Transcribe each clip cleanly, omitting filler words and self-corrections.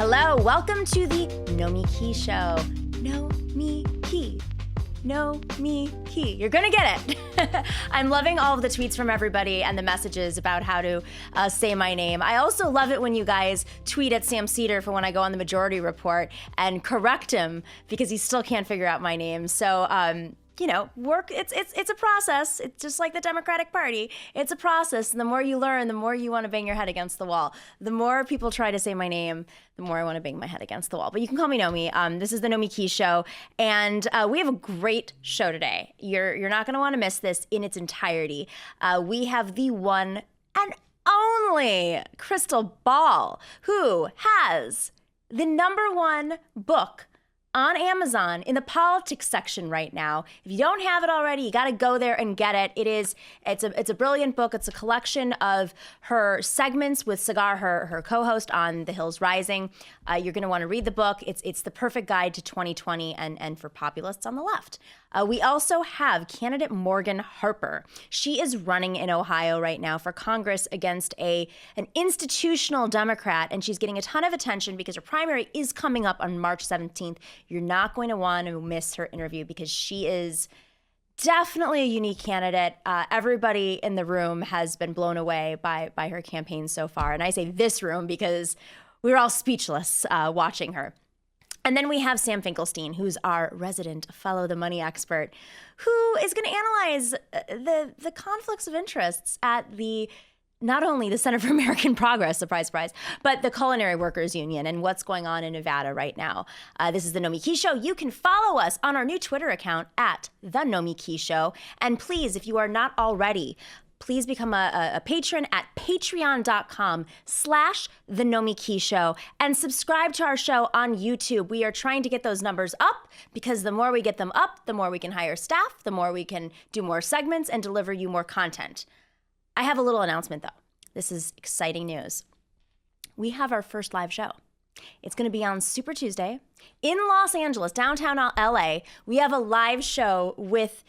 Hello, welcome to the Nomiki Show. Nomiki. Nomiki. You're gonna get it. I'm loving all of the tweets from everybody and the messages about how to say my name. I also love it when you guys tweet at Sam Seder for when I go on the Majority Report and correct him because he still can't figure out my name. So, work, it's a process. It's just like the Democratic Party. It's a process. And the more you learn, the more you want to bang your head against the wall. The more people try to say my name, the more I want to bang my head against the wall. But you can call me Nomi. This is the Nomiki Show. And we have a great show today. You're not going to want to miss this in its entirety. We have the one and only Krystal Ball, who has the #1 book on Amazon in the politics section right now. If you don't have it already, you got to go there and get it. It's a brilliant book. It's a collection of her segments with Sagar, her co-host on The Hills Rising. You're going to want to read the book. It's the perfect guide to 2020 and for populists on the left. We also have candidate Morgan Harper. She is running in Ohio right now for Congress against an institutional Democrat, and she's getting a ton of attention because her primary is coming up on March 17th. You're not going to want to miss her interview because she is definitely a unique candidate. Everybody in the room has been blown away by her campaign so far. And I say this room because we were all speechless watching her. And then we have Sam Finkelstein, who's our resident Follow the Money expert, who is going to analyze the conflicts of interests at not only the Center for American Progress, surprise, surprise, but the Culinary Workers Union and what's going on in Nevada right now. This is the Nomiki Show. You can follow us on our new Twitter account at The Nomiki Show. And please, if you are not already, please become a patron at patreon.com/The Nomiki Show and subscribe to our show on YouTube. We are trying to get those numbers up because the more we get them up, the more we can hire staff, the more we can do more segments and deliver you more content. I have a little announcement, though. This is exciting news. We have our first live show. It's going to be on Super Tuesday in Los Angeles, downtown LA. We have a live show with,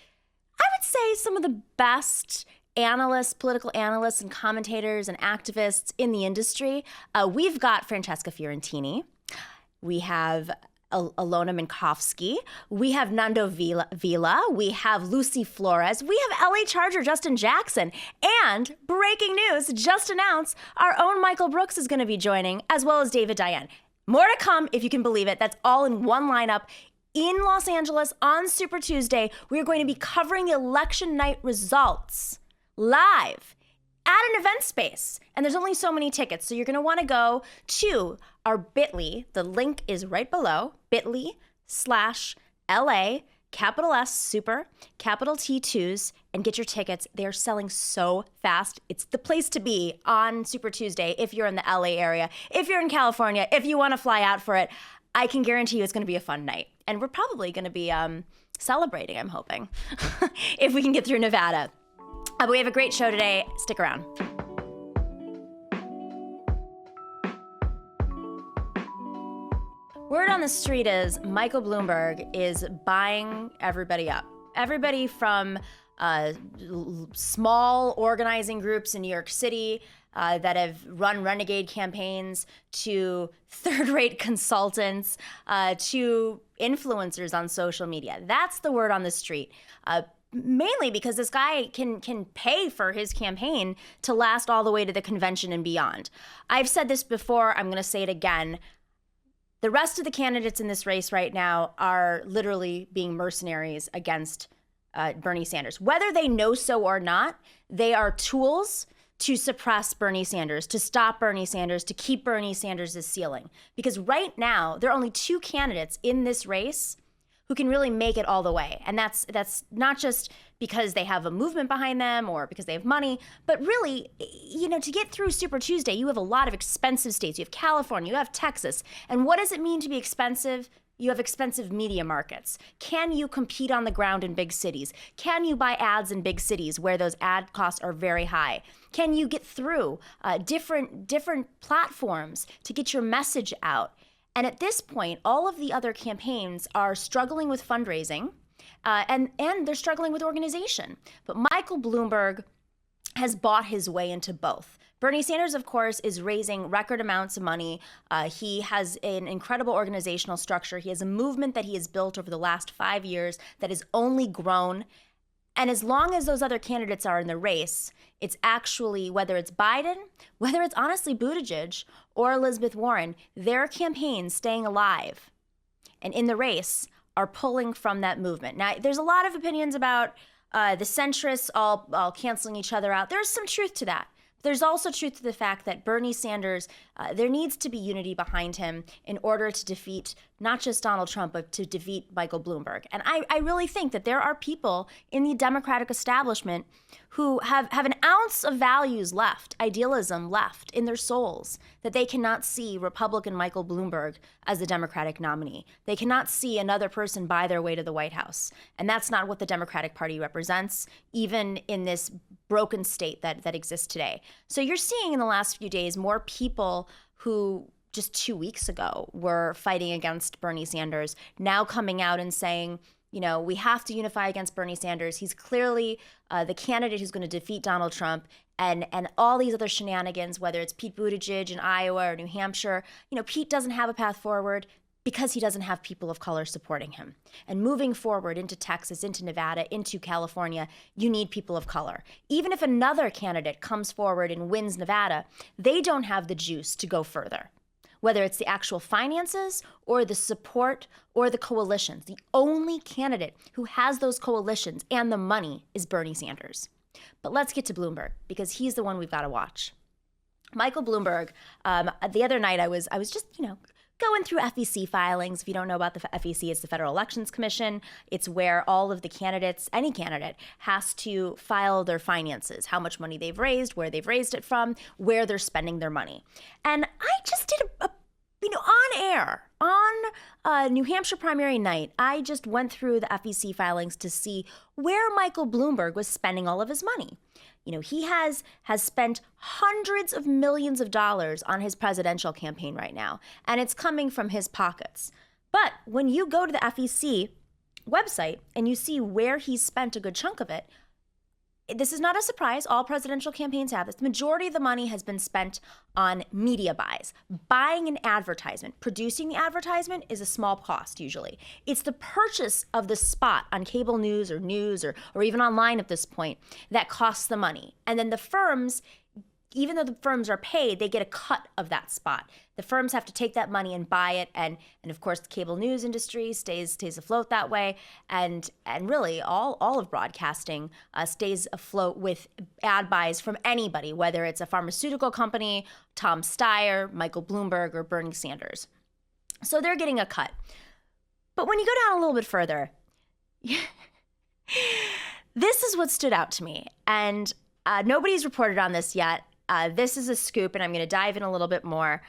I would say, some of the best analysts, political analysts and commentators and activists in the industry. We've got Francesca Fiorentini. We have Alona Minkowski. We have Nando Vila. We have Lucy Flores. We have LA Charger Justin Jackson. And breaking news, just announced, our own Michael Brooks is going to be joining, as well as David Diane. More to come, if you can believe it. That's all in one lineup in Los Angeles on Super Tuesday. We are going to be covering the election night results live at an event space. And there's only so many tickets. So you're going to want to go to our bit.ly. The link is right below, bit.ly/LA, capital S, Super, capital T2s, and get your tickets. They're selling so fast. It's the place to be on Super Tuesday if you're in the LA area. If you're in California, if you want to fly out for it, I can guarantee you it's going to be a fun night. And we're probably going to be celebrating, I'm hoping, if we can get through Nevada. But we have a great show today. Stick around. Word on the street is Michael Bloomberg is buying everybody up. Everybody from small organizing groups in New York City that have run renegade campaigns to third-rate consultants to influencers on social media. That's the word on the street. Mainly because this guy can pay for his campaign to last all the way to the convention and beyond. I've said this before, I'm going to say it again. The rest of the candidates in this race right now are literally being mercenaries against Bernie Sanders. Whether they know so or not, they are tools to suppress Bernie Sanders, to stop Bernie Sanders, to keep Bernie Sanders' ceiling. Because right now, there are only 2 candidates in this race who can really make it all the way. And that's not just because they have a movement behind them or because they have money, but really, to get through Super Tuesday, you have a lot of expensive states. You have California, you have Texas. And what does it mean to be expensive? You have expensive media markets. Can you compete on the ground in big cities? Can you buy ads in big cities where those ad costs are very high? Can you get through different platforms to get your message out? And at this point, all of the other campaigns are struggling with fundraising and they're struggling with organization. But Michael Bloomberg has bought his way into both Bernie Sanders, of course, is raising record amounts of money. He has an incredible organizational structure. He has a movement that he has built over the last 5 years that has only grown. And as long as those other candidates are in the race, it's actually, whether it's Biden, whether it's honestly Buttigieg or Elizabeth Warren, their campaigns staying alive and in the race are pulling from that movement. Now, there's a lot of opinions about the centrists all canceling each other out. There's some truth to that. There's also truth to the fact that Bernie Sanders, there needs to be unity behind him in order to defeat not just Donald Trump, but to defeat Michael Bloomberg. And I really think that there are people in the Democratic establishment who have an ounce of values left, idealism left in their souls, that they cannot see Republican Michael Bloomberg as the Democratic nominee. They cannot see another person buy their way to the White House. And that's not what the Democratic Party represents, even in this broken state that exists today. So you're seeing in the last few days more people who just 2 weeks ago were fighting against Bernie Sanders now coming out and saying, you know, we have to unify against Bernie Sanders. He's clearly the candidate who's going to defeat Donald Trump, and all these other shenanigans, whether it's Pete Buttigieg in Iowa or New Hampshire. You know, Pete doesn't have a path forward because he doesn't have people of color supporting him. And moving forward into Texas, into Nevada, into California, you need people of color. Even if another candidate comes forward and wins Nevada, they don't have the juice to go further, whether it's the actual finances or the support or the coalitions. The only candidate who has those coalitions and the money is Bernie Sanders. But let's get to Bloomberg, because he's the one we've got to watch. Michael Bloomberg, the other night I was just, going through FEC filings. If you don't know about the FEC, it's the Federal Elections Commission. It's where all of the candidates, any candidate, has to file their finances, how much money they've raised, where they've raised it from, where they're spending their money. And I just did on air, on New Hampshire primary night, I just went through the FEC filings to see where Michael Bloomberg was spending all of his money. You know, he has spent hundreds of millions of dollars on his presidential campaign right now, and it's coming from his pockets. But when you go to the FEC website and you see where he's spent a good chunk of it, this is not a surprise. All presidential campaigns have this. The majority of the money has been spent on media buys, buying an advertisement. Producing the advertisement is a small cost usually. It's the purchase of the spot on cable news or even online at this point that costs the money. And then the firms, even though the firms are paid, they get a cut of that spot. The firms have to take that money and buy it, and of course the cable news industry stays afloat that way, and really all of broadcasting stays afloat with ad buys from anybody, whether it's a pharmaceutical company, Tom Steyer, Michael Bloomberg, or Bernie Sanders. So they're getting a cut. But when you go down a little bit further, this is what stood out to me, and nobody's reported on this yet. This is a scoop, and I'm going to dive in a little bit more.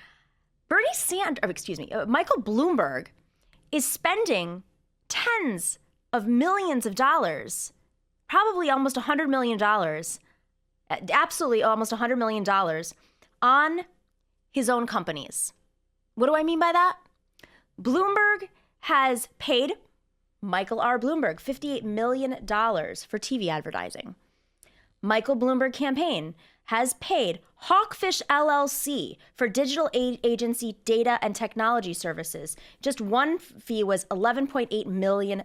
Michael Bloomberg is spending tens of millions of dollars, probably almost $100 million, absolutely almost $100 million on his own companies. What do I mean by that? Bloomberg has paid Michael R. Bloomberg $58 million for TV advertising. Michael Bloomberg campaign has paid Hawkfish LLC for digital agency data and technology services. Just one fee was $11.8 million.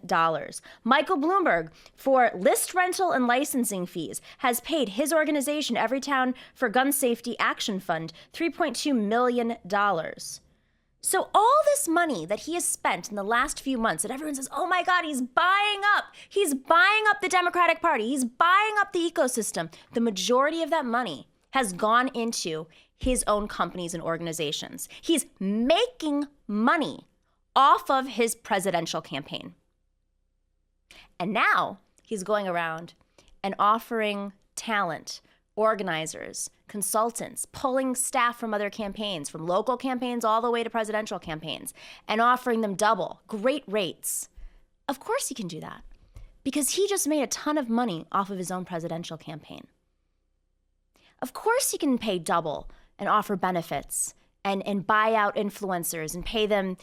Michael Bloomberg, for list rental and licensing fees, has paid his organization, Everytown for Gun Safety Action Fund, $3.2 million. So all this money that he has spent in the last few months, that everyone says, oh my God, he's buying up the Democratic Party, he's buying up the ecosystem. The majority of that money has gone into his own companies and organizations. He's making money off of his presidential campaign. And now he's going around and offering talent, organizers, consultants, pulling staff from other campaigns, from local campaigns all the way to presidential campaigns, and offering them double, great rates. Of course he can do that, because he just made a ton of money off of his own presidential campaign. Of course he can pay double and offer benefits and buy out influencers and pay them,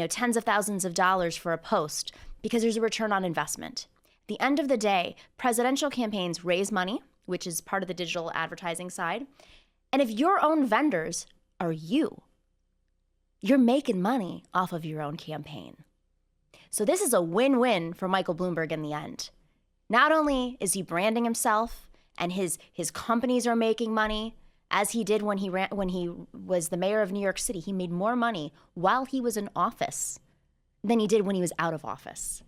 tens of thousands of dollars for a post, because there's a return on investment. At the end of the day, presidential campaigns raise money, which is part of the digital advertising side. And if your own vendors are you're making money off of your own campaign. So this is a win-win for Michael Bloomberg in the end. Not only is he branding himself and his companies are making money, as he did when he was the mayor of New York City. He made more money while he was in office than he did when he was out of office.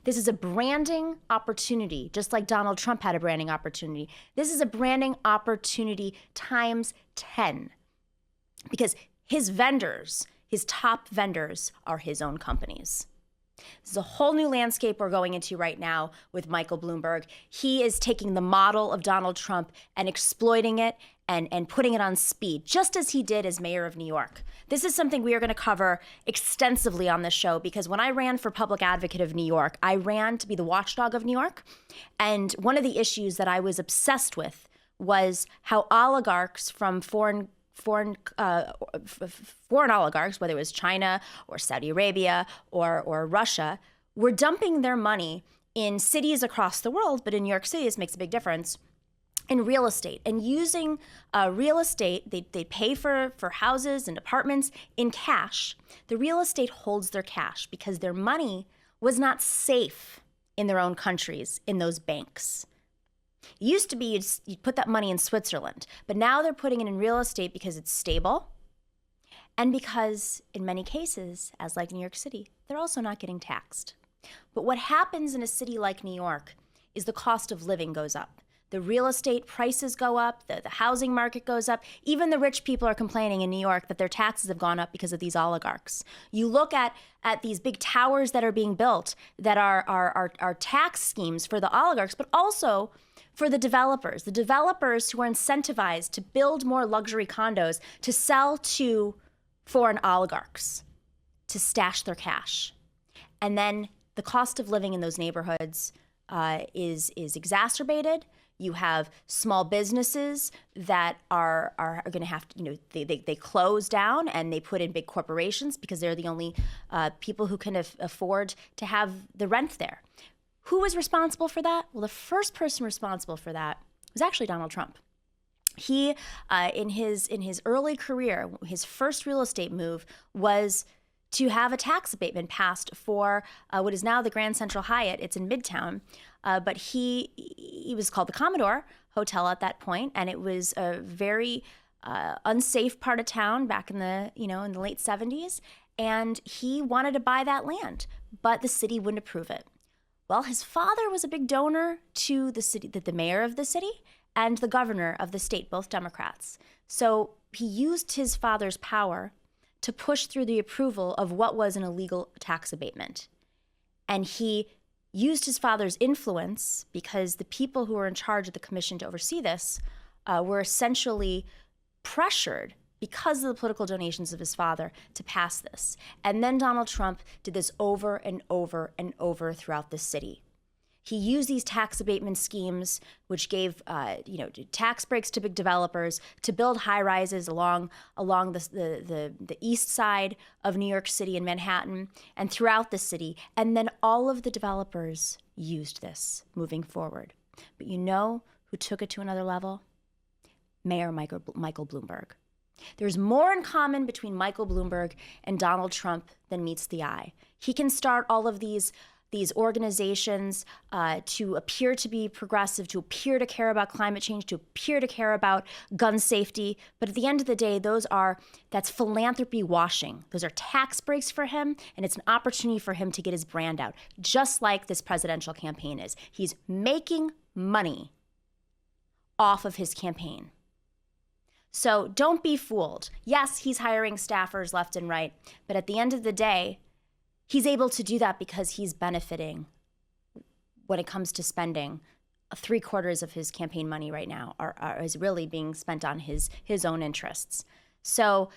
This is a branding opportunity, just like Donald Trump had a branding opportunity. This is a branding opportunity times 10, because his vendors, his top vendors, are his own companies. This is a whole new landscape we're going into right now with Michael Bloomberg. He is taking the model of Donald Trump and exploiting it and putting it on speed, just as he did as mayor of New York. This is something we are going to cover extensively on this show, because when I ran for public advocate of New York, I ran to be the watchdog of New York. And one of the issues that I was obsessed with was how oligarchs from foreign oligarchs, whether it was China or Saudi Arabia or Russia, were dumping their money in cities across the world, but in New York City, this makes a big difference, in real estate. And using real estate, they pay for houses and apartments in cash. The real estate holds their cash because their money was not safe in their own countries, in those banks. It used to be you'd put that money in Switzerland, but now they're putting it in real estate because it's stable, and because in many cases, as like New York City, they're also not getting taxed. But what happens in a city like New York is the cost of living goes up. The real estate prices go up, the housing market goes up. Even the rich people are complaining in New York that their taxes have gone up because of these oligarchs. You look at these big towers that are being built that are tax schemes for the oligarchs, but also for the developers who are incentivized to build more luxury condos to sell to foreign oligarchs to stash their cash. And then the cost of living in those neighborhoods is exacerbated. You have small businesses that are going to have to, they close down and they put in big corporations because they're the only people who can afford to have the rent there. Who was responsible for that? Well, the first person responsible for that was actually Donald Trump. He, in his early career, his first real estate move was to have a tax abatement passed for what is now the Grand Central Hyatt. It's in Midtown, but he was called the Commodore Hotel at that point, and it was a very unsafe part of town back in the in the late 70s. And he wanted to buy that land, but the city wouldn't approve it. Well, his father was a big donor to the city, the mayor of the city and the governor of the state, both Democrats. So he used his father's power to push through the approval of what was an illegal tax abatement. And he used his father's influence because the people who were in charge of the commission to oversee this were essentially pressured because of the political donations of his father to pass this. And then Donald Trump did this over and over and over throughout the city. He used these tax abatement schemes, which gave tax breaks to big developers to build high rises along the east side of New York City and Manhattan and throughout the city. And then all of the developers used this moving forward. But you know who took it to another level? Mayor Michael Bloomberg. There's more in common between Michael Bloomberg and Donald Trump than meets the eye. He can start all of these organizations to appear to be progressive, to appear to care about climate change, to appear to care about gun safety. But at the end of the day, that's philanthropy washing. Those are tax breaks for him, and it's an opportunity for him to get his brand out, just like this presidential campaign is. He's making money off of his campaign. So don't be fooled. Yes, he's hiring staffers left and right, but at the end of the day, he's able to do that because he's benefiting when it comes to spending. 3/4 of his campaign money right now is really being spent on his own interests. So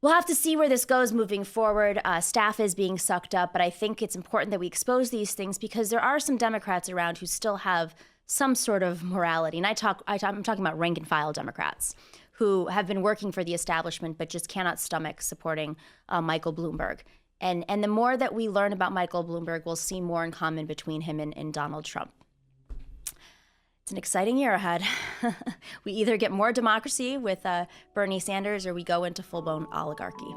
we'll have to see where this goes moving forward. Staff is being sucked up, but I think it's important that we expose these things because there are some Democrats around who still have some sort of morality. And I'm talking about rank and file Democrats who have been working for the establishment but just cannot stomach supporting Michael Bloomberg. And the more that we learn about Michael Bloomberg, we'll see more in common between him and Donald Trump. It's an exciting year ahead. We either get more democracy with Bernie Sanders or we go into full-blown oligarchy.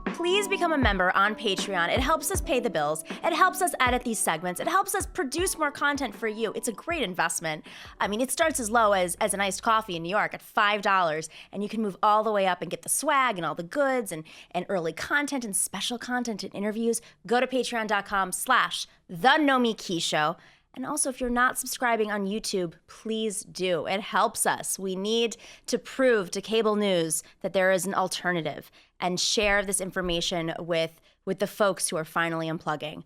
Please become a member on Patreon. It helps us pay the bills. It helps us edit these segments. It helps us produce more content for you. It's a great investment. I mean, it starts as low as an iced coffee in New York at $5, and you can move all the way up and get the swag and all the goods and early content and special content and interviews. Go to patreon.com/TheNomiki And also, if you're not subscribing on YouTube, please do. It helps us. We need to prove to cable news that there is an alternative and share this information with the folks who are finally unplugging.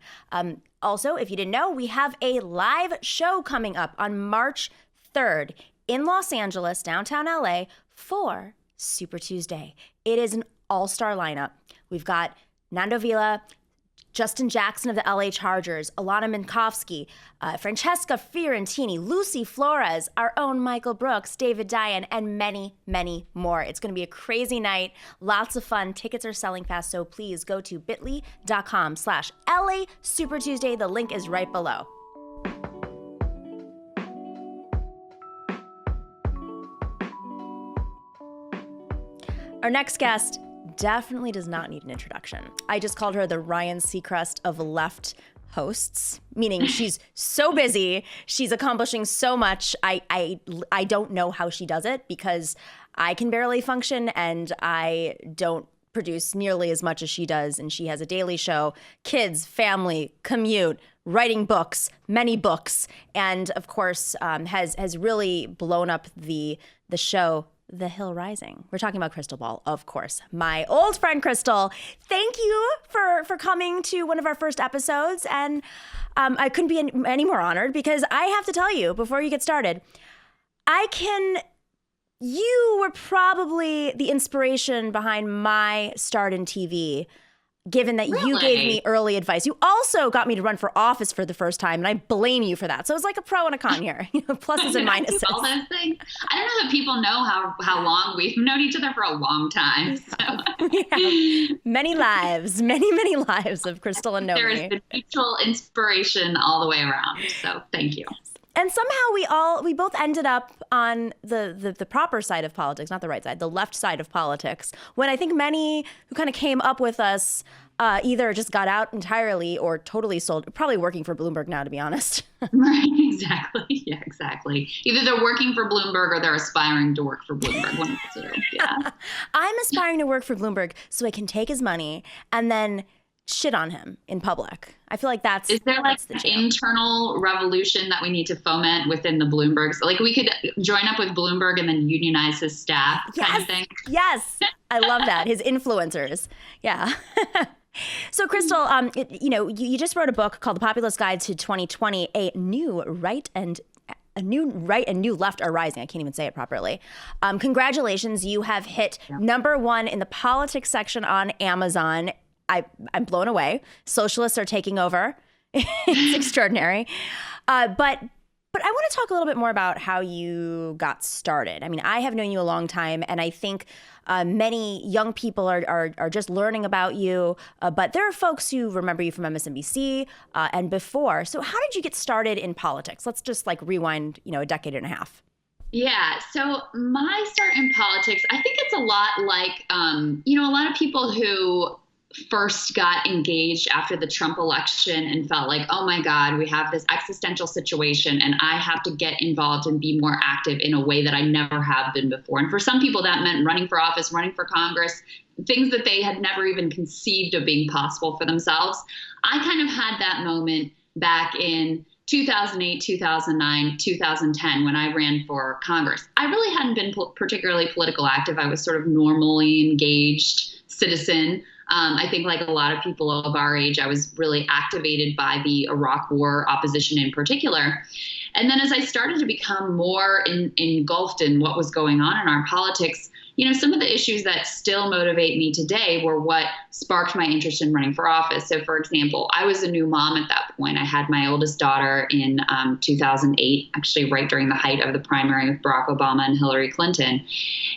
Also, if you didn't know, we have a live show coming up on March 3rd in Los Angeles, downtown LA, for Super Tuesday. It is an all-star lineup. We've got Nando Villa, Justin Jackson of the LA Chargers, Alana Minkowski, Francesca Fiorentini, Lucy Flores, our own Michael Brooks, David Diane, and many, many more. It's going to be a crazy night, lots of fun. Tickets are selling fast, so please go to bit.ly/LA Super Tuesday. The link is right below. Our next guest definitely does not need an introduction. I just called her the Ryan Seacrest of left hosts, meaning she's so busy, she's accomplishing so much. I don't know how she does it because I can barely function and I don't produce nearly as much as she does. And she has a daily show, kids, family, commute, writing books, many books, and of course has really blown up the show The Hill Rising. We're talking about Krystal Ball, of course. My old friend Krystal, thank you for coming to one of our first episodes. And I couldn't be any more honored because I have to tell you, before you get started, you were probably the inspiration behind my start in TV, given that you gave me early advice. You also got me to run for office for the first time, and I blame you for that. So it's like a pro and a con here, pluses and minuses. All those things. I don't know that people know how long we've known each other for a long time. So. Many lives, many lives of Krystal and Nomiki. There is the mutual inspiration all the way around. So thank you. And somehow we both ended up on the proper side of politics, not the right side, the left side of politics, when I think many who kind of came up with us either just got out entirely or totally sold, probably working for Bloomberg now, to be honest. Right, exactly. Yeah, exactly. Either they're working for Bloomberg or they're aspiring to work for Bloomberg. One of the two. Yeah. I'm aspiring to work for Bloomberg so I can take his money and then shit on him in public. I feel like that's... Is there like an internal revolution that we need to foment within the Bloombergs? Like we could join up with Bloomberg and then unionize his staff kind of thing? Yes. I love that. His influencers. Yeah. So Krystal, you just wrote a book called The Populist Guides to 2020, a new right and new left are rising. I can't even say it properly. Congratulations. You have hit #1 in the politics section on Amazon. I'm blown away. Socialists are taking over. It's extraordinary. But I want to talk a little bit more about how you got started. I mean, I have known you a long time, and I think many young people are just learning about you. But there are folks who remember you from Msnbc and before. So how did you get started in politics? Let's just rewind, a decade and a half. Yeah. So my start in politics, I think it's a lot like, a lot of people who first got engaged after the Trump election and felt like, oh my God, we have this existential situation and I have to get involved and be more active in a way that I never have been before. And for some people that meant running for office, running for Congress, things that they had never even conceived of being possible for themselves. I kind of had that moment back in 2008, 2009, 2010, when I ran for Congress. I really hadn't been particularly political active. I was sort of normally engaged citizen. I think like a lot of people of our age, I was really activated by the Iraq War opposition in particular. And then as I started to become more engulfed in what was going on in our politics, some of the issues that still motivate me today were what sparked my interest in running for office. So, for example, I was a new mom at that point. I had my oldest daughter in 2008, actually right during the height of the primary with Barack Obama and Hillary Clinton.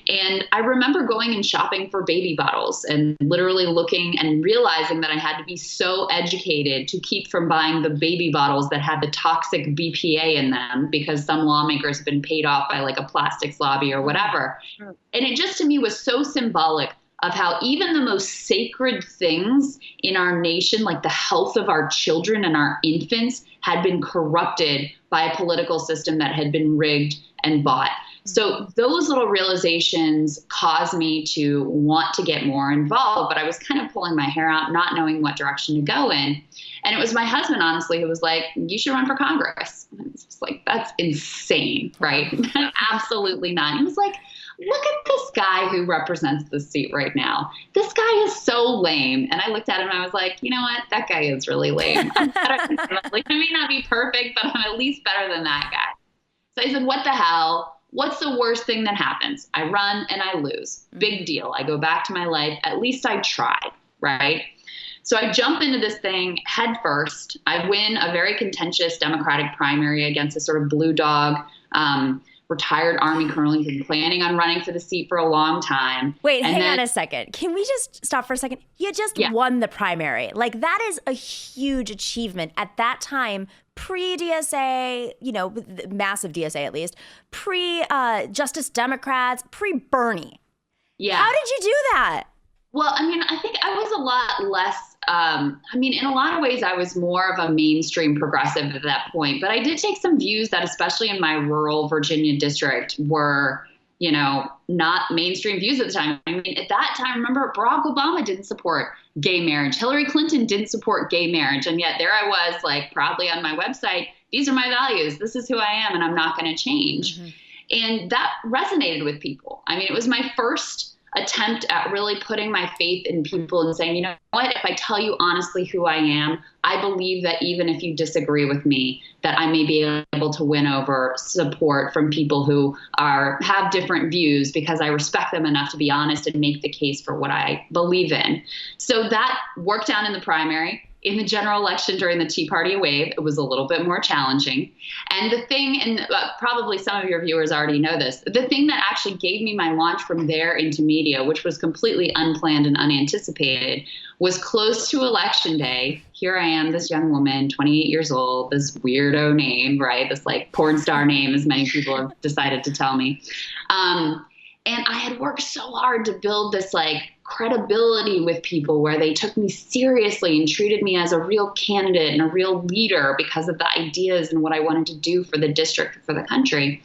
And I remember going and shopping for baby bottles and literally looking and realizing that I had to be so educated to keep from buying the baby bottles that had the toxic BPA in them because some lawmakers have been paid off by like a plastics lobby or whatever. And it just to me was so symbolic of how even the most sacred things in our nation, like the health of our children and our infants, had been corrupted by a political system that had been rigged and bought. So those little realizations caused me to want to get more involved, but I was kind of pulling my hair out, not knowing what direction to go in. And it was my husband, honestly, who was like, you should run for Congress. And it's just like, that's insane, right? Absolutely not. He was like, look at this guy who represents the seat right now. This guy is so lame. And I looked at him and I was like, you know what? That guy is really lame. I'm better than him. Like, I may not be perfect, but I'm at least better than that guy. So I said, what the hell? What's the worst thing that happens? I run and I lose. Big deal. I go back to my life. At least I tried, right? So I jump into this thing head first. I win a very contentious Democratic primary against a sort of blue dog, retired Army colonel who's been planning on running for the seat for a long time. Wait, hang on a second. Can we just stop for a second? You just won the primary. Like, that is a huge achievement at that time, pre-DSA, you know, massive DSA at least, pre-Justice Democrats, pre-Bernie. Yeah. How did you do that? Well, I mean, I think I was a lot less, in a lot of ways, I was more of a mainstream progressive at that point. But I did take some views that, especially in my rural Virginia district, were, you know, not mainstream views at the time. I mean, at that time, remember, Barack Obama didn't support gay marriage. Hillary Clinton didn't support gay marriage. And yet there I was, like, proudly on my website, these are my values. This is who I am, and I'm not going to change. Mm-hmm. And that resonated with people. I mean, it was my first attempt at really putting my faith in people and saying, you know what, if I tell you honestly who I am, I believe that even if you disagree with me, that I may be able to win over support from people who have different views because I respect them enough to be honest and make the case for what I believe in. So that worked out in the primary. In the general election during the Tea Party wave, it was a little bit more challenging. And the thing, and probably some of your viewers already know this, the thing that actually gave me my launch from there into media, which was completely unplanned and unanticipated, was close to Election Day. Here I am, this young woman, 28 years old, this weirdo name, right? This like porn star name, as many people have decided to tell me. And I had worked so hard to build this like credibility with people where they took me seriously and treated me as a real candidate and a real leader because of the ideas and what I wanted to do for the district, for the country.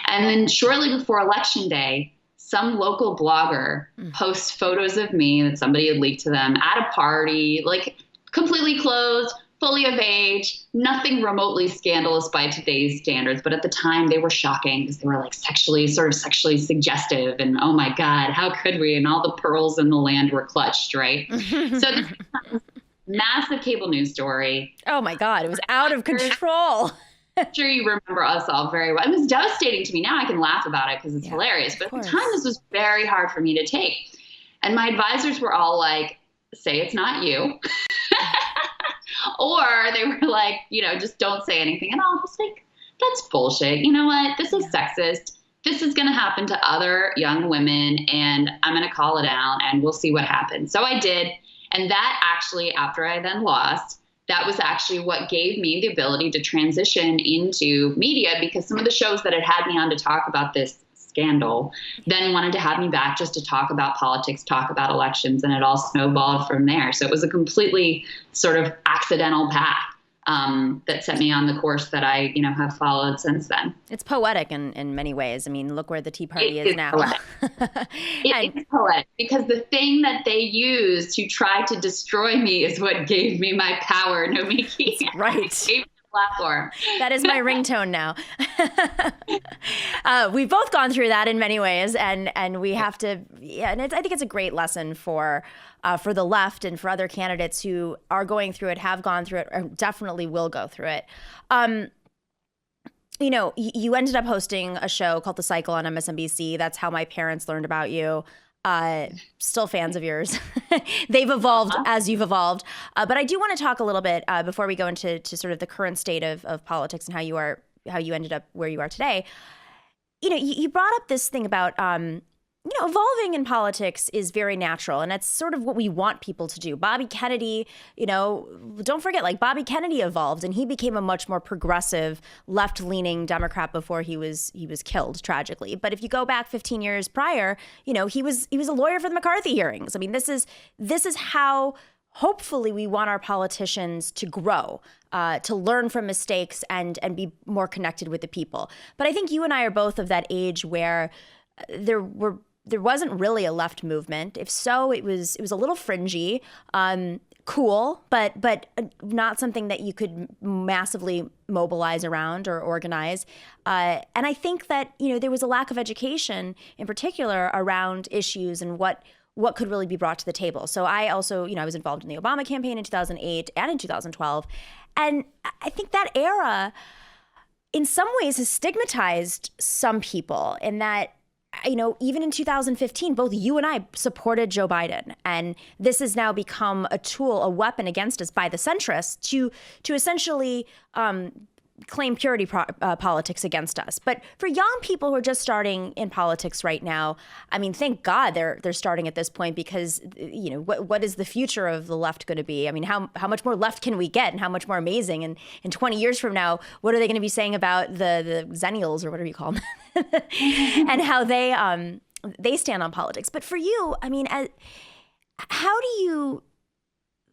And then shortly before Election Day, some local blogger posts photos of me that somebody had leaked to them at a party, like completely clothed, fully of age, nothing remotely scandalous by today's standards. But at the time they were shocking because they were like sexually suggestive. And oh my God, how could we? And all the pearls in the land were clutched, right? So this massive cable news story. Oh my God, it was out of control. I'm sure you remember us all very well. It was devastating to me. Now I can laugh about it because it's hilarious. But at the time, this was very hard for me to take. And my advisors were all like, say it's not you. Or they were like, you know, just don't say anything at all. I was like, that's bullshit. You know what? This is sexist. This is going to happen to other young women, and I'm going to call it out, and we'll see what happens. So I did. And that actually, after I then lost, that was actually what gave me the ability to transition into media, because some of the shows that had me on to talk about this scandal then wanted to have me back just to talk about politics, talk about elections, and it all snowballed from there. So it was a completely sort of accidental path that set me on the course that I, you know, have followed since then. It's poetic in many ways. I mean, look where the Tea Party is now. It is poetic because the thing that they used to try to destroy me is what gave me my power, Nomiki. Right. Platform. That is my ringtone now. We've both gone through that in many ways, and we have to. Yeah, and I think it's a great lesson for the left and for other candidates who are going through it, have gone through it, or definitely will go through it. You know, you ended up hosting a show called The Cycle on Msnbc. That's how my parents learned about you. Still fans of yours. They've evolved as you've evolved. But I do want to talk a little bit before we go into sort of the current state of politics and how you ended up where you are today. You brought up this thing about evolving in politics is very natural, and that's sort of what we want people to do. Bobby Kennedy, don't forget, like, Bobby Kennedy evolved, and he became a much more progressive, left-leaning Democrat before he was killed tragically. But if you go back 15 years prior, he was a lawyer for the McCarthy hearings. I mean, this is how hopefully we want our politicians to grow, to learn from mistakes and be more connected with the people. But I think you and I are both of that age where there wasn't really a left movement. If so, it was a little fringy, cool, but not something that you could massively mobilize around or organize. And I think that there was a lack of education, in particular, around issues and what could really be brought to the table. So I also, I was involved in the Obama campaign in 2008 and in 2012, and I think that era, in some ways, has stigmatized some people in that. Even in 2015, both you and I supported Joe Biden. And this has now become a tool, a weapon against us by the centrists to essentially claim purity politics against us. But for young people who are just starting in politics right now, I mean, thank God they're starting at this point, because, what is the future of the left going to be? I mean, how much more left can we get, and how much more amazing? And in 20 years from now, what are they going to be saying about the Zennials, or whatever you call them, and how they stand on politics? But for you, I mean,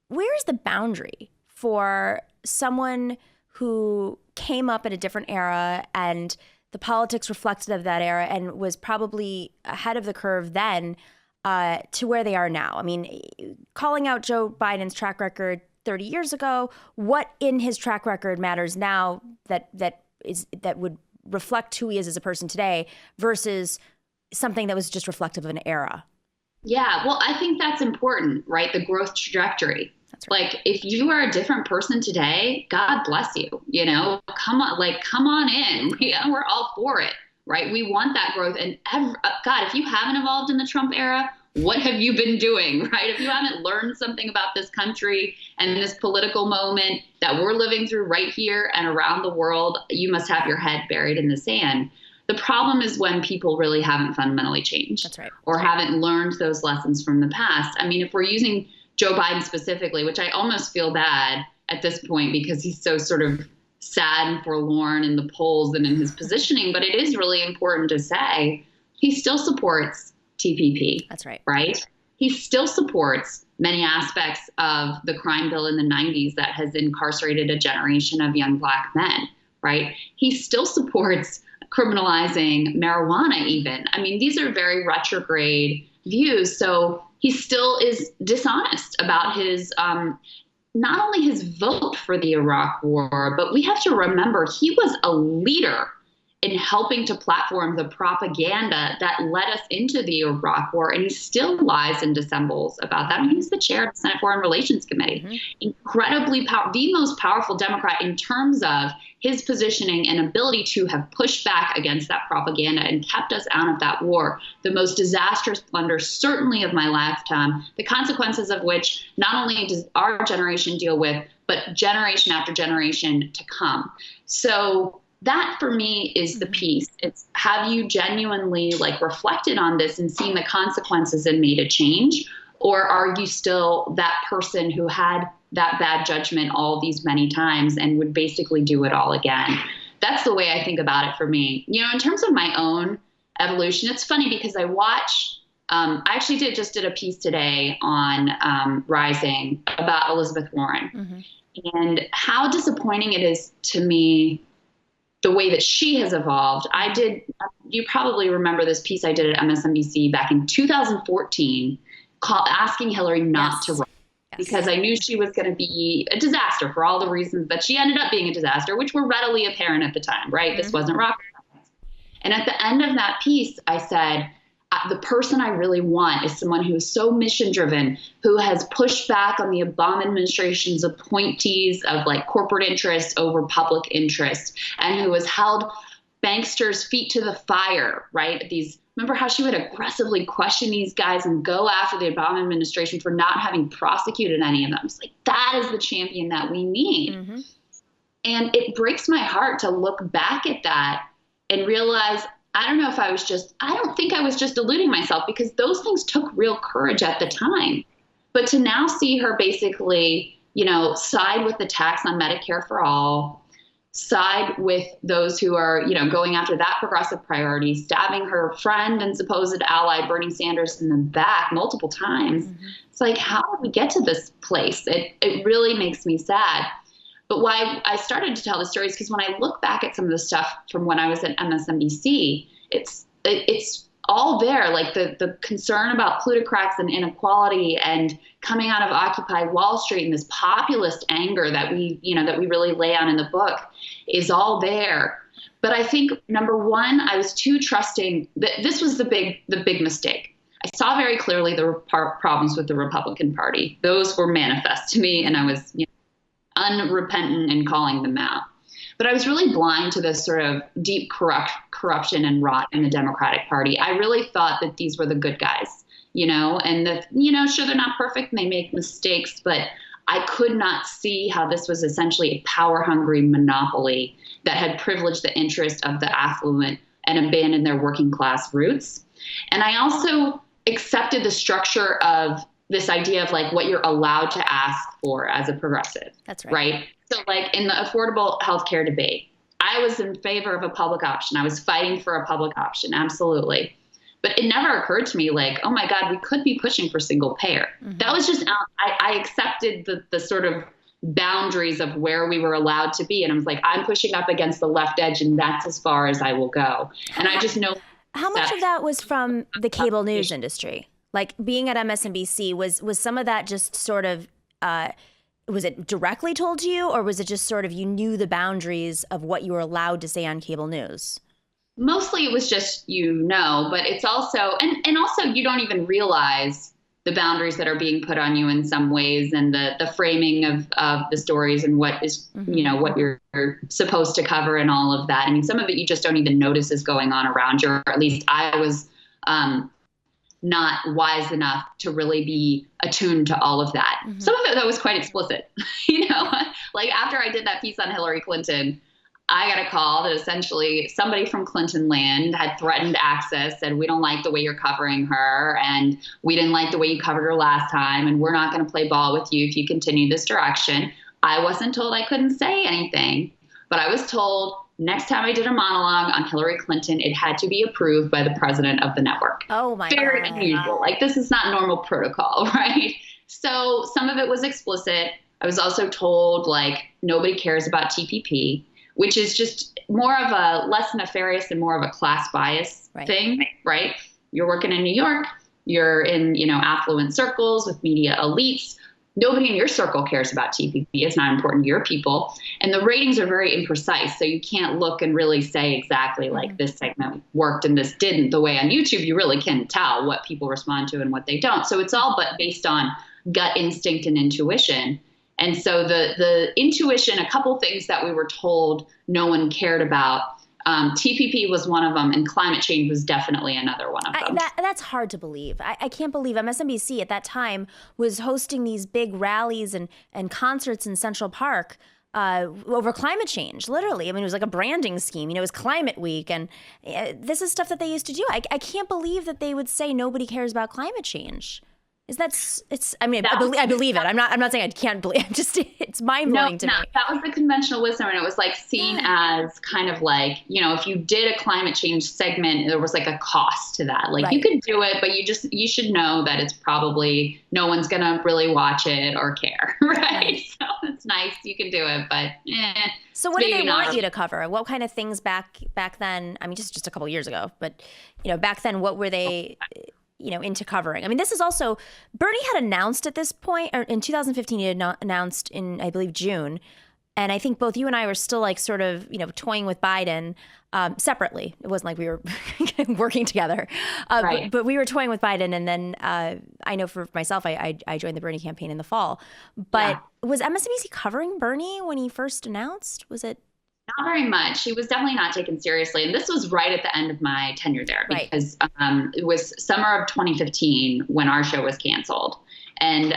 where's the boundary for someone who came up in a different era and the politics reflected of that era and was probably ahead of the curve then to where they are now? I mean, calling out Joe Biden's track record 30 years ago, what in his track record matters now that would reflect who he is as a person today versus something that was just reflective of an era? Yeah, well, I think that's important, right? The growth trajectory. That's right. Like, if you are a different person today, God bless you, come on in. We're all for it, right? We want that growth. And God, if you haven't evolved in the Trump era, what have you been doing, right? If you haven't learned something about this country and this political moment that we're living through right here and around the world, you must have your head buried in the sand. The problem is when people really haven't fundamentally changed. That's right. Or haven't learned those lessons from the past. I mean, if we're using Joe Biden specifically, which I almost feel bad at this point because he's so sort of sad and forlorn in the polls and in his positioning, but it is really important to say he still supports TPP. That's right. Right? He still supports many aspects of the crime bill in the 90s that has incarcerated a generation of young Black men, right? He still supports criminalizing marijuana even. I mean, these are very retrograde views. So he still is dishonest about his, not only his vote for the Iraq War, but we have to remember he was a leader in helping to platform the propaganda that led us into the Iraq War. And he still lies and dissembles about that. I mean, he's the chair of the Senate Foreign Relations Committee. Mm-hmm. Incredibly the most powerful Democrat in terms of his positioning and ability to have pushed back against that propaganda and kept us out of that war. The most disastrous blunder, certainly of my lifetime, the consequences of which not only does our generation deal with, but generation after generation to come. So that for me is the piece. It's, have you genuinely reflected on this and seen the consequences and made a change? Or are you still that person who had that bad judgment all these many times and would basically do it all again? That's the way I think about it for me. In terms of my own evolution, it's funny because I watch, I actually just did a piece today on Rising about Elizabeth Warren and how disappointing it is to me the way that she has evolved. You probably remember this piece I did at Msnbc back in 2014, asking Hillary not to run because I knew she was going to be a disaster for all the reasons that she ended up being a disaster, which were readily apparent at the time, right? Mm-hmm. This wasn't rocket science. And at the end of that piece, I said, the person I really want is someone who is so mission driven, who has pushed back on the Obama administration's appointees of corporate interests over public interest, and who has held banksters' feet to the fire, right? These remember how she would aggressively question these guys and go after the Obama administration for not having prosecuted any of them. It's like, that is the champion that we need. Mm-hmm. And it breaks my heart to look back at that and realize, I don't think I was just deluding myself, because those things took real courage at the time. But to now see her basically, side with the tax on Medicare for all, side with those who are, going after that progressive priority, stabbing her friend and supposed ally Bernie Sanders in the back multiple times. Mm-hmm. It's like, how did we get to this place? It really makes me sad. But why I started to tell the stories, because when I look back at some of the stuff from when I was at Msnbc, it's all there, like the concern about plutocrats and inequality and coming out of Occupy Wall Street, and this populist anger that we really lay out in the book is all there. But I think, number one, I was too trusting. This was the big mistake. I saw very clearly there were problems with the Republican Party. Those were manifest to me, and I was unrepentant in calling them out. But I was really blind to this sort of deep corruption and rot in the Democratic Party. I really thought that these were the good guys, and that, sure, they're not perfect and they make mistakes, but I could not see how this was essentially a power-hungry monopoly that had privileged the interest of the affluent and abandoned their working class roots. And I also accepted the structure of this idea of like what you're allowed to ask for as a progressive. That's right. Right? So like in the affordable healthcare debate, I was in favor of a public option. I was fighting for a public option. Absolutely. But it never occurred to me like, oh my God, we could be pushing for single payer. Mm-hmm. That was just, I accepted the sort of boundaries of where we were allowed to be. And I was like, I'm pushing up against the left edge, and that's as far as I will go. And I just know. How much of that was from the cable news industry? Like being at MSNBC, was some of that just sort of, was it directly told to you, or was it just sort of you knew the boundaries of what you were allowed to say on cable news? Mostly it was just, but it's also, and also you don't even realize the boundaries that are being put on you in some ways, and the framing of the stories and what is, mm-hmm. What you're supposed to cover and all of that. I mean, some of it you just don't even notice is going on around you, or at least I was not wise enough to really be attuned to all of that. Mm-hmm. Some of it, though, was quite explicit. Like after I did that piece on Hillary Clinton, I got a call that essentially somebody from Clinton land had threatened access, said, we don't like the way you're covering her, and we didn't like the way you covered her last time, and we're not going to play ball with you if you continue this direction. I wasn't told I couldn't say anything, but I was told next time I did a monologue on Hillary Clinton, it had to be approved by the president of the network. Oh my God. Very unusual. Like, this is not normal protocol, right? So some of it was explicit. I was also told, like, nobody cares about TPP, which is just more of a less nefarious and more of a class bias thing, right? You're working in New York, you're in, affluent circles with media elites. Nobody in your circle cares about TPP. It's not important to your people. And the ratings are very imprecise. So you can't look and really say exactly like this segment worked and this didn't. The way on YouTube, you really can tell what people respond to and what they don't. So it's all but based on gut instinct and intuition. And so the intuition, a couple things that we were told no one cared about, TPP was one of them, and climate change was definitely another one of them. That's hard to believe. I can't believe MSNBC at that time was hosting these big rallies and concerts in Central Park over climate change, literally. I mean, it was like a branding scheme. It was Climate Week, and this is stuff that they used to do. I can't believe that they would say nobody cares about climate change. I believe it. I'm not saying I can't believe it. It's mind blowing to me. That was the conventional wisdom. And it was like seen as kind of like, if you did a climate change segment, there was like a cost to that. Like you could do it, but you should know that it's probably no one's going to really watch it or care. Right. So it's nice. You can do it, but So what did they want you to cover? What kind of things back then? I mean, just a couple of years ago, but back then, what were they into covering? I mean, this is also, Bernie had announced at this point, or in 2015, he had announced in, I believe, June. And I think both you and I were still like sort of, toying with Biden separately. It wasn't like we were working together, but we were toying with Biden. And then I know for myself, I joined the Bernie campaign in the fall. But was MSNBC covering Bernie when he first announced? Was it? Not very much. He was definitely not taken seriously. And this was right at the end of my tenure there Right. because it was summer of 2015 when our show was canceled. And,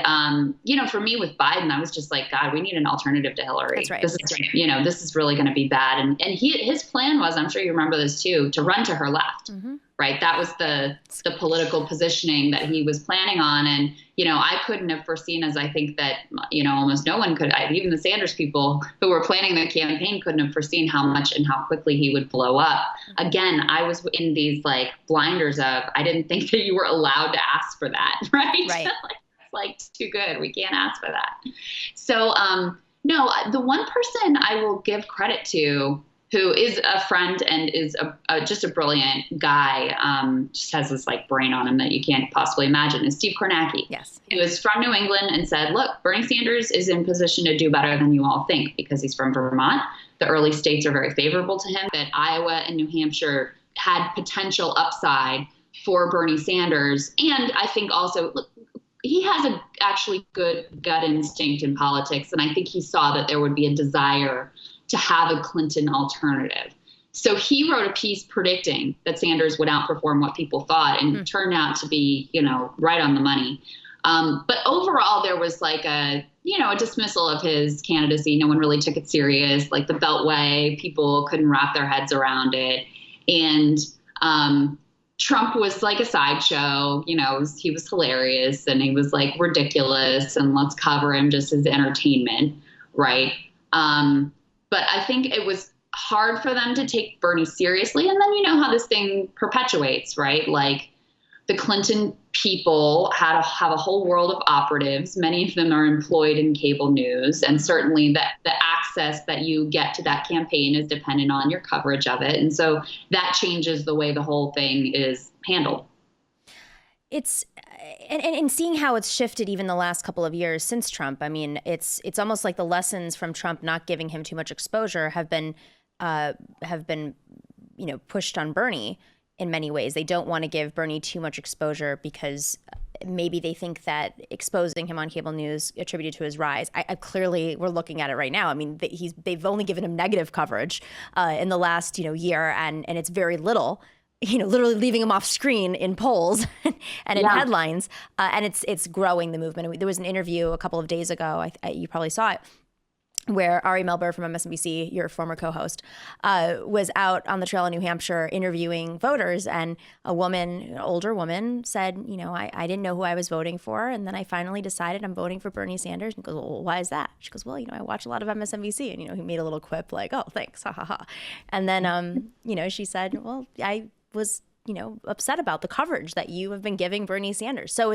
for me with Biden, I was just like, God, we need an alternative to Hillary. That's right. This is, this is really going to be bad. And his plan was, I'm sure you remember this too, to run to her left. Mm-hmm. Right. That was the political positioning that he was planning on. And, I couldn't have foreseen, as I think that, almost no one could, even the Sanders people who were planning the campaign couldn't have foreseen how much and how quickly he would blow up. Again, I was in these like blinders of, I didn't think that you were allowed to ask for that. Right. Right. Like too good. We can't ask for that. So, no, the one person I will give credit to who is a friend and is just a brilliant guy, just has this like brain on him that you can't possibly imagine, is Steve Kornacki. Yes. He was from New England and said, look, Bernie Sanders is in position to do better than you all think because he's from Vermont. The early states are very favorable to him, that Iowa and New Hampshire had potential upside for Bernie Sanders. And I think also, look, he has a actually good gut instinct in politics. And I think he saw that there would be a desire to have a Clinton alternative. So he wrote a piece predicting that Sanders would outperform what people thought, and it turned out to be, right on the money. But overall, there was like a dismissal of his candidacy. No one really took it serious. Like the Beltway, people couldn't wrap their heads around it. And Trump was like a sideshow, he was hilarious and he was like ridiculous and let's cover him just as entertainment, right? But I think it was hard for them to take Bernie seriously. And then you know how this thing perpetuates, right? Like the Clinton people have a whole world of operatives. Many of them are employed in cable news. And certainly the access that you get to that campaign is dependent on your coverage of it. And so that changes the way the whole thing is handled. It's and seeing how it's shifted even the last couple of years since Trump. I mean, it's almost like the lessons from Trump not giving him too much exposure have been pushed on Bernie in many ways. They don't want to give Bernie too much exposure because maybe they think that exposing him on cable news attributed to his rise. I clearly, we're looking at it right now. I mean, they've only given him negative coverage in the last year, and it's very little. Literally leaving him off screen in polls and in headlines. And it's growing the movement. There was an interview a couple of days ago, you probably saw it, where Ari Melber from Msnbc, your former co-host, was out on the trail in New Hampshire interviewing voters. And an older woman said, I didn't know who I was voting for. And then I finally decided I'm voting for Bernie Sanders. And goes, well, why is that? She goes, well, I watch a lot of MSNBC. And, he made a little quip like, oh, thanks, ha, ha, ha. And then, she said, well, I was upset about the coverage that you have been giving Bernie Sanders. So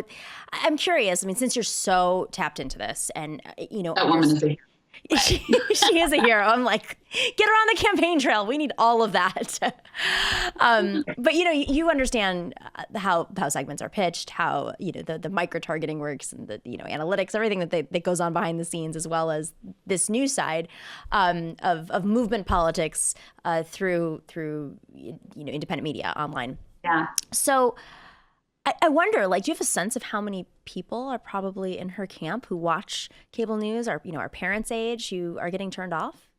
I'm curious. I mean, since you're so tapped into this, and that woman is a she is a hero. I'm like, get her on the campaign trail. We need all of that. But you understand how segments are pitched, how the micro targeting works, and the analytics, everything that goes on behind the scenes, as well as this new side of movement politics through independent media online. Yeah. So I wonder, do you have a sense of how many people are probably in her camp who watch cable news, or our parents' age, who are getting turned off?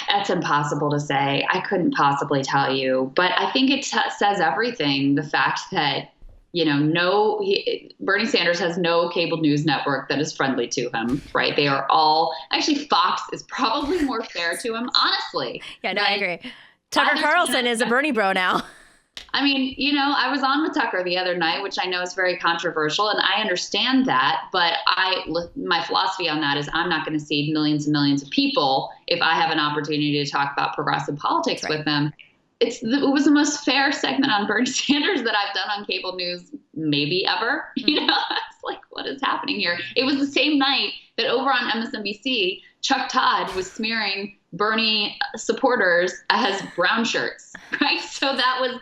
That's impossible to say. I couldn't possibly tell you, but I think it says everything. The fact that Bernie Sanders has no cable news network that is friendly to him. Right? They are all actually. Fox is probably more fair to him, honestly. Yeah, no, I agree. Tucker Carlson is a Bernie bro now. I mean, I was on with Tucker the other night, which I know is very controversial, and I understand that. But my philosophy on that is I'm not going to see millions and millions of people if I have an opportunity to talk about progressive politics with them. It was the most fair segment on Bernie Sanders that I've done on cable news, maybe ever. It's like, what is happening here? It was the same night that over on MSNBC, Chuck Todd was smearing Bernie supporters as brown shirts, right? So that was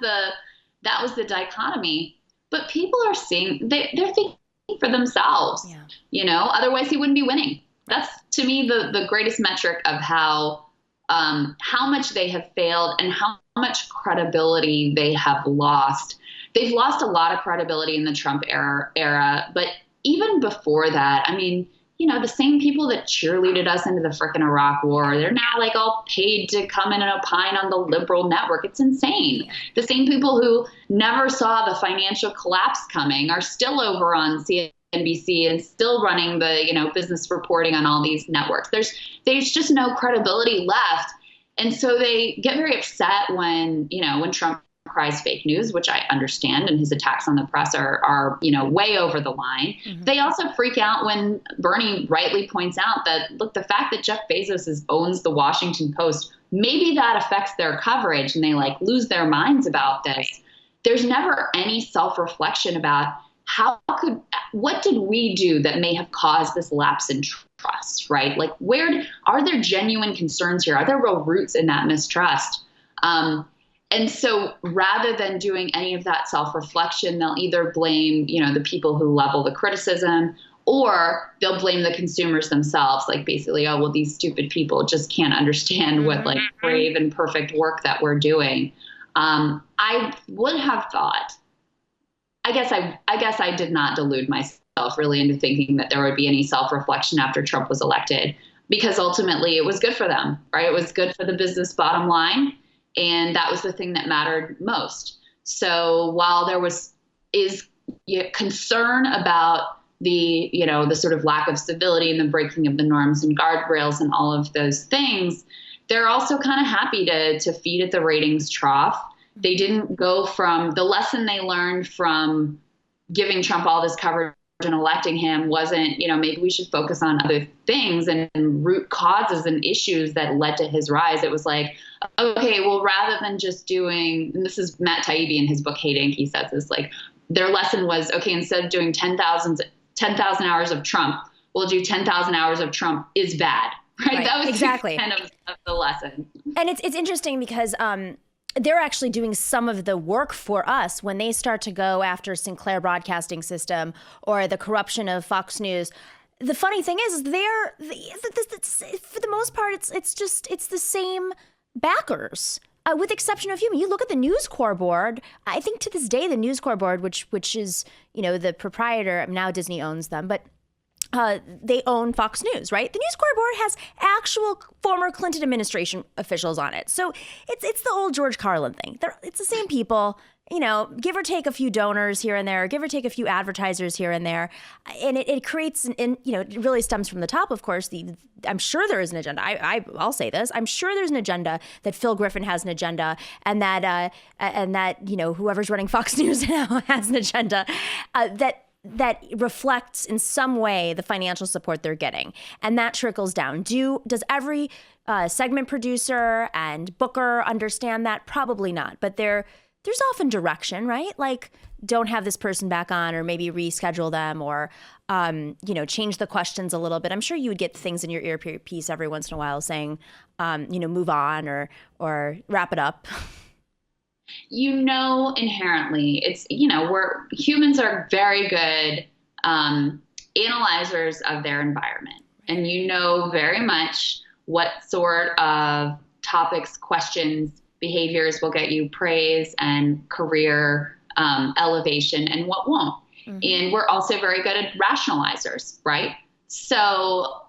the dichotomy. But people are seeing, they're thinking for themselves, otherwise he wouldn't be winning. That's, to me, the greatest metric of how much they have failed and how much credibility they have lost. They've lost a lot of credibility in the Trump era, but even before that, I mean, the same people that cheerleaded us into the frickin' Iraq war, they're now like all paid to come in and opine on the liberal network. It's insane. The same people who never saw the financial collapse coming are still over on CNBC and still running the, business reporting on all these networks. There's just no credibility left. And so they get very upset when Trump cries fake news, which I understand, and his attacks on the press are way over the line. Mm-hmm. They also freak out when Bernie rightly points out that, look, the fact that Jeff Bezos owns the Washington Post, maybe that affects their coverage and they lose their minds about this. There's never any self-reflection about what did we do that may have caused this lapse in trust, right? Where are there genuine concerns here? Are there real roots in that mistrust? And so rather than doing any of that self-reflection, they'll either blame, the people who level the criticism, or they'll blame the consumers themselves. Basically, oh, well, these stupid people just can't understand what brave and perfect work that we're doing. I would have thought, I guess I did not delude myself really into thinking that there would be any self-reflection after Trump was elected, because ultimately it was good for them, right? It was good for the business bottom line. And that was the thing that mattered most. So while there is concern about the sort of lack of civility and the breaking of the norms and guardrails and all of those things, they're also kind of happy to feed at the ratings trough. They didn't go from the lesson they learned from giving Trump all this coverage and electing him wasn't, maybe we should focus on other things and root causes and issues that led to his rise. It was okay, well, rather than just doing, and this is Matt Taibbi in his book, Hate Inc., he says this, their lesson was, okay, instead of doing 10,000 hours of Trump, we'll do 10,000 hours of Trump is bad, right? That was exactly kind of the lesson. And it's interesting because, they're actually doing some of the work for us when they start to go after Sinclair Broadcasting System or the corruption of Fox News. The funny thing is for the most part, it's the same backers, with the exception of human. You look at the News Corps board. I think to this day, the News Corps board, which is, the proprietor, now Disney owns them, but they own Fox News, right? The News Corps board has actual former Clinton administration officials on it. So it's the old George Carlin thing. It's the same people, give or take a few donors here and there, give or take a few advertisers here and there. And it creates, it really stems from the top, of course. I'm sure there is an agenda. I'll say this. I'm sure there's an agenda, that Phil Griffin has an agenda, and that whoever's running Fox News now has an agenda, that reflects in some way the financial support they're getting. And that trickles down. Does every segment producer and booker understand that? Probably not. But there's often direction, right? Don't have this person back on, or maybe reschedule them, or, change the questions a little bit. I'm sure you would get things in your earpiece every once in a while saying, move on or wrap it up. Inherently, it's, humans are very good analyzers of their environment. And very much what sort of topics, questions, behaviors will get you praise and career elevation, and what won't. Mm-hmm. And we're also very good at rationalizers, right? So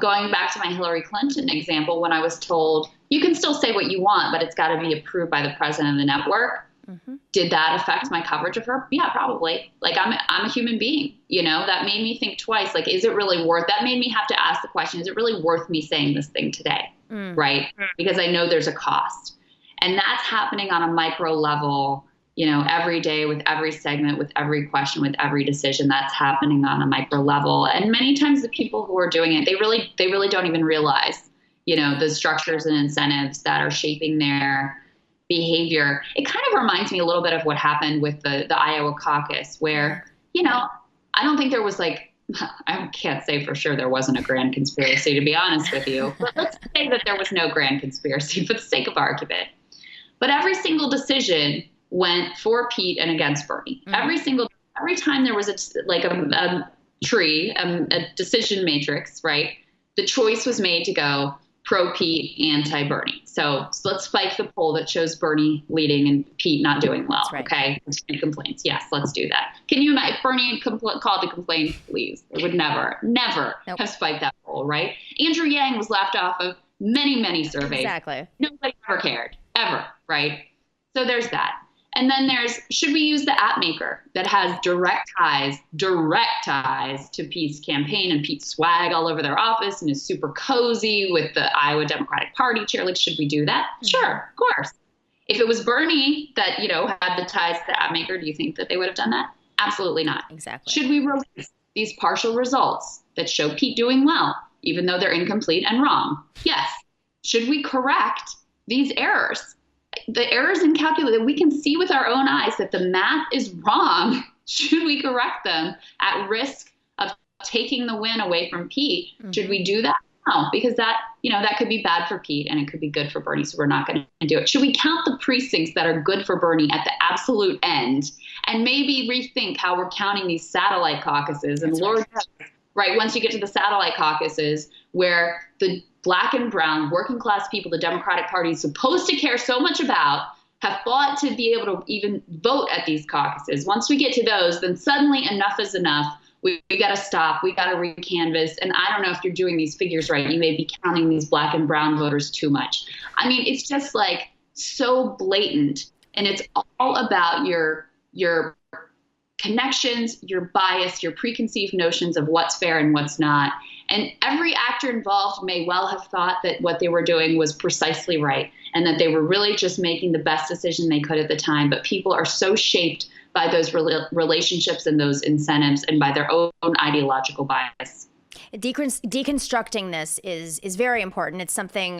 going back to my Hillary Clinton example, when I was told, you can still say what you want, but it's got to be approved by the president of the network. Mm-hmm. Did that affect my coverage of her? Yeah, probably. I'm a human being, that made me think twice. Is it really that made me have to ask the question, is it really worth me saying this thing today? Right? Because I know there's a cost. And that's happening on a micro level, every day, with every segment, with every question, with every decision. That's happening on a micro level. And many times the people who are doing it, they really don't even realize, the structures and incentives that are shaping their behavior. It kind of reminds me a little bit of what happened with the Iowa caucus, where, I don't think there was I can't say for sure there wasn't a grand conspiracy, to be honest with you, but let's say that there was no grand conspiracy for the sake of argument. But every single decision went for Pete and against Bernie. Mm-hmm. Every time there was a tree, a decision matrix, right? The choice was made to go pro Pete, anti Bernie. So let's spike the poll that shows Bernie leading and Pete not doing well. Right. Okay. Complaints. Yes, let's do that. Can you imagine if Bernie called to complain, please? It would never Nope. have spiked that poll, right? Andrew Yang was left off of many surveys. Exactly. Nobody ever cared, ever, right? So there's that. And then should we use the app maker that has direct ties to Pete's campaign and Pete's swag all over their office and is super cozy with the Iowa Democratic Party chair? Like, should we do that? Mm-hmm. Sure, of course. If it was Bernie that, had the ties to the app maker, do you think that they would have done that? Absolutely not. Exactly. Should we release these partial results that show Pete doing well, even though they're incomplete and wrong? Yes. Should we correct these errors? The errors in calculus that we can see with our own eyes that the math is wrong. Should we correct them at risk of taking the win away from Pete? Mm-hmm. Should we do that? No, because that could be bad for Pete and it could be good for Bernie. So we're not going to do it. Should we count the precincts that are good for Bernie at the absolute end and maybe rethink how we're counting these satellite caucuses? And right, once you get to the satellite caucuses where the Black and brown working class people the Democratic Party is supposed to care so much about have fought to be able to even vote at these caucuses. Once we get to those, then suddenly enough is enough. We got to stop. We got to recanvass. And I don't know if you're doing these figures right. You may be counting these Black and brown voters too much. I mean, it's just like so blatant. And it's all about your connections, your bias, your preconceived notions of what's fair and what's not. And every actor involved may well have thought that what they were doing was precisely right and that they were really just making the best decision they could at the time. But people are so shaped by those relationships and those incentives and by their own ideological bias. Deconstructing this is very important. It's something,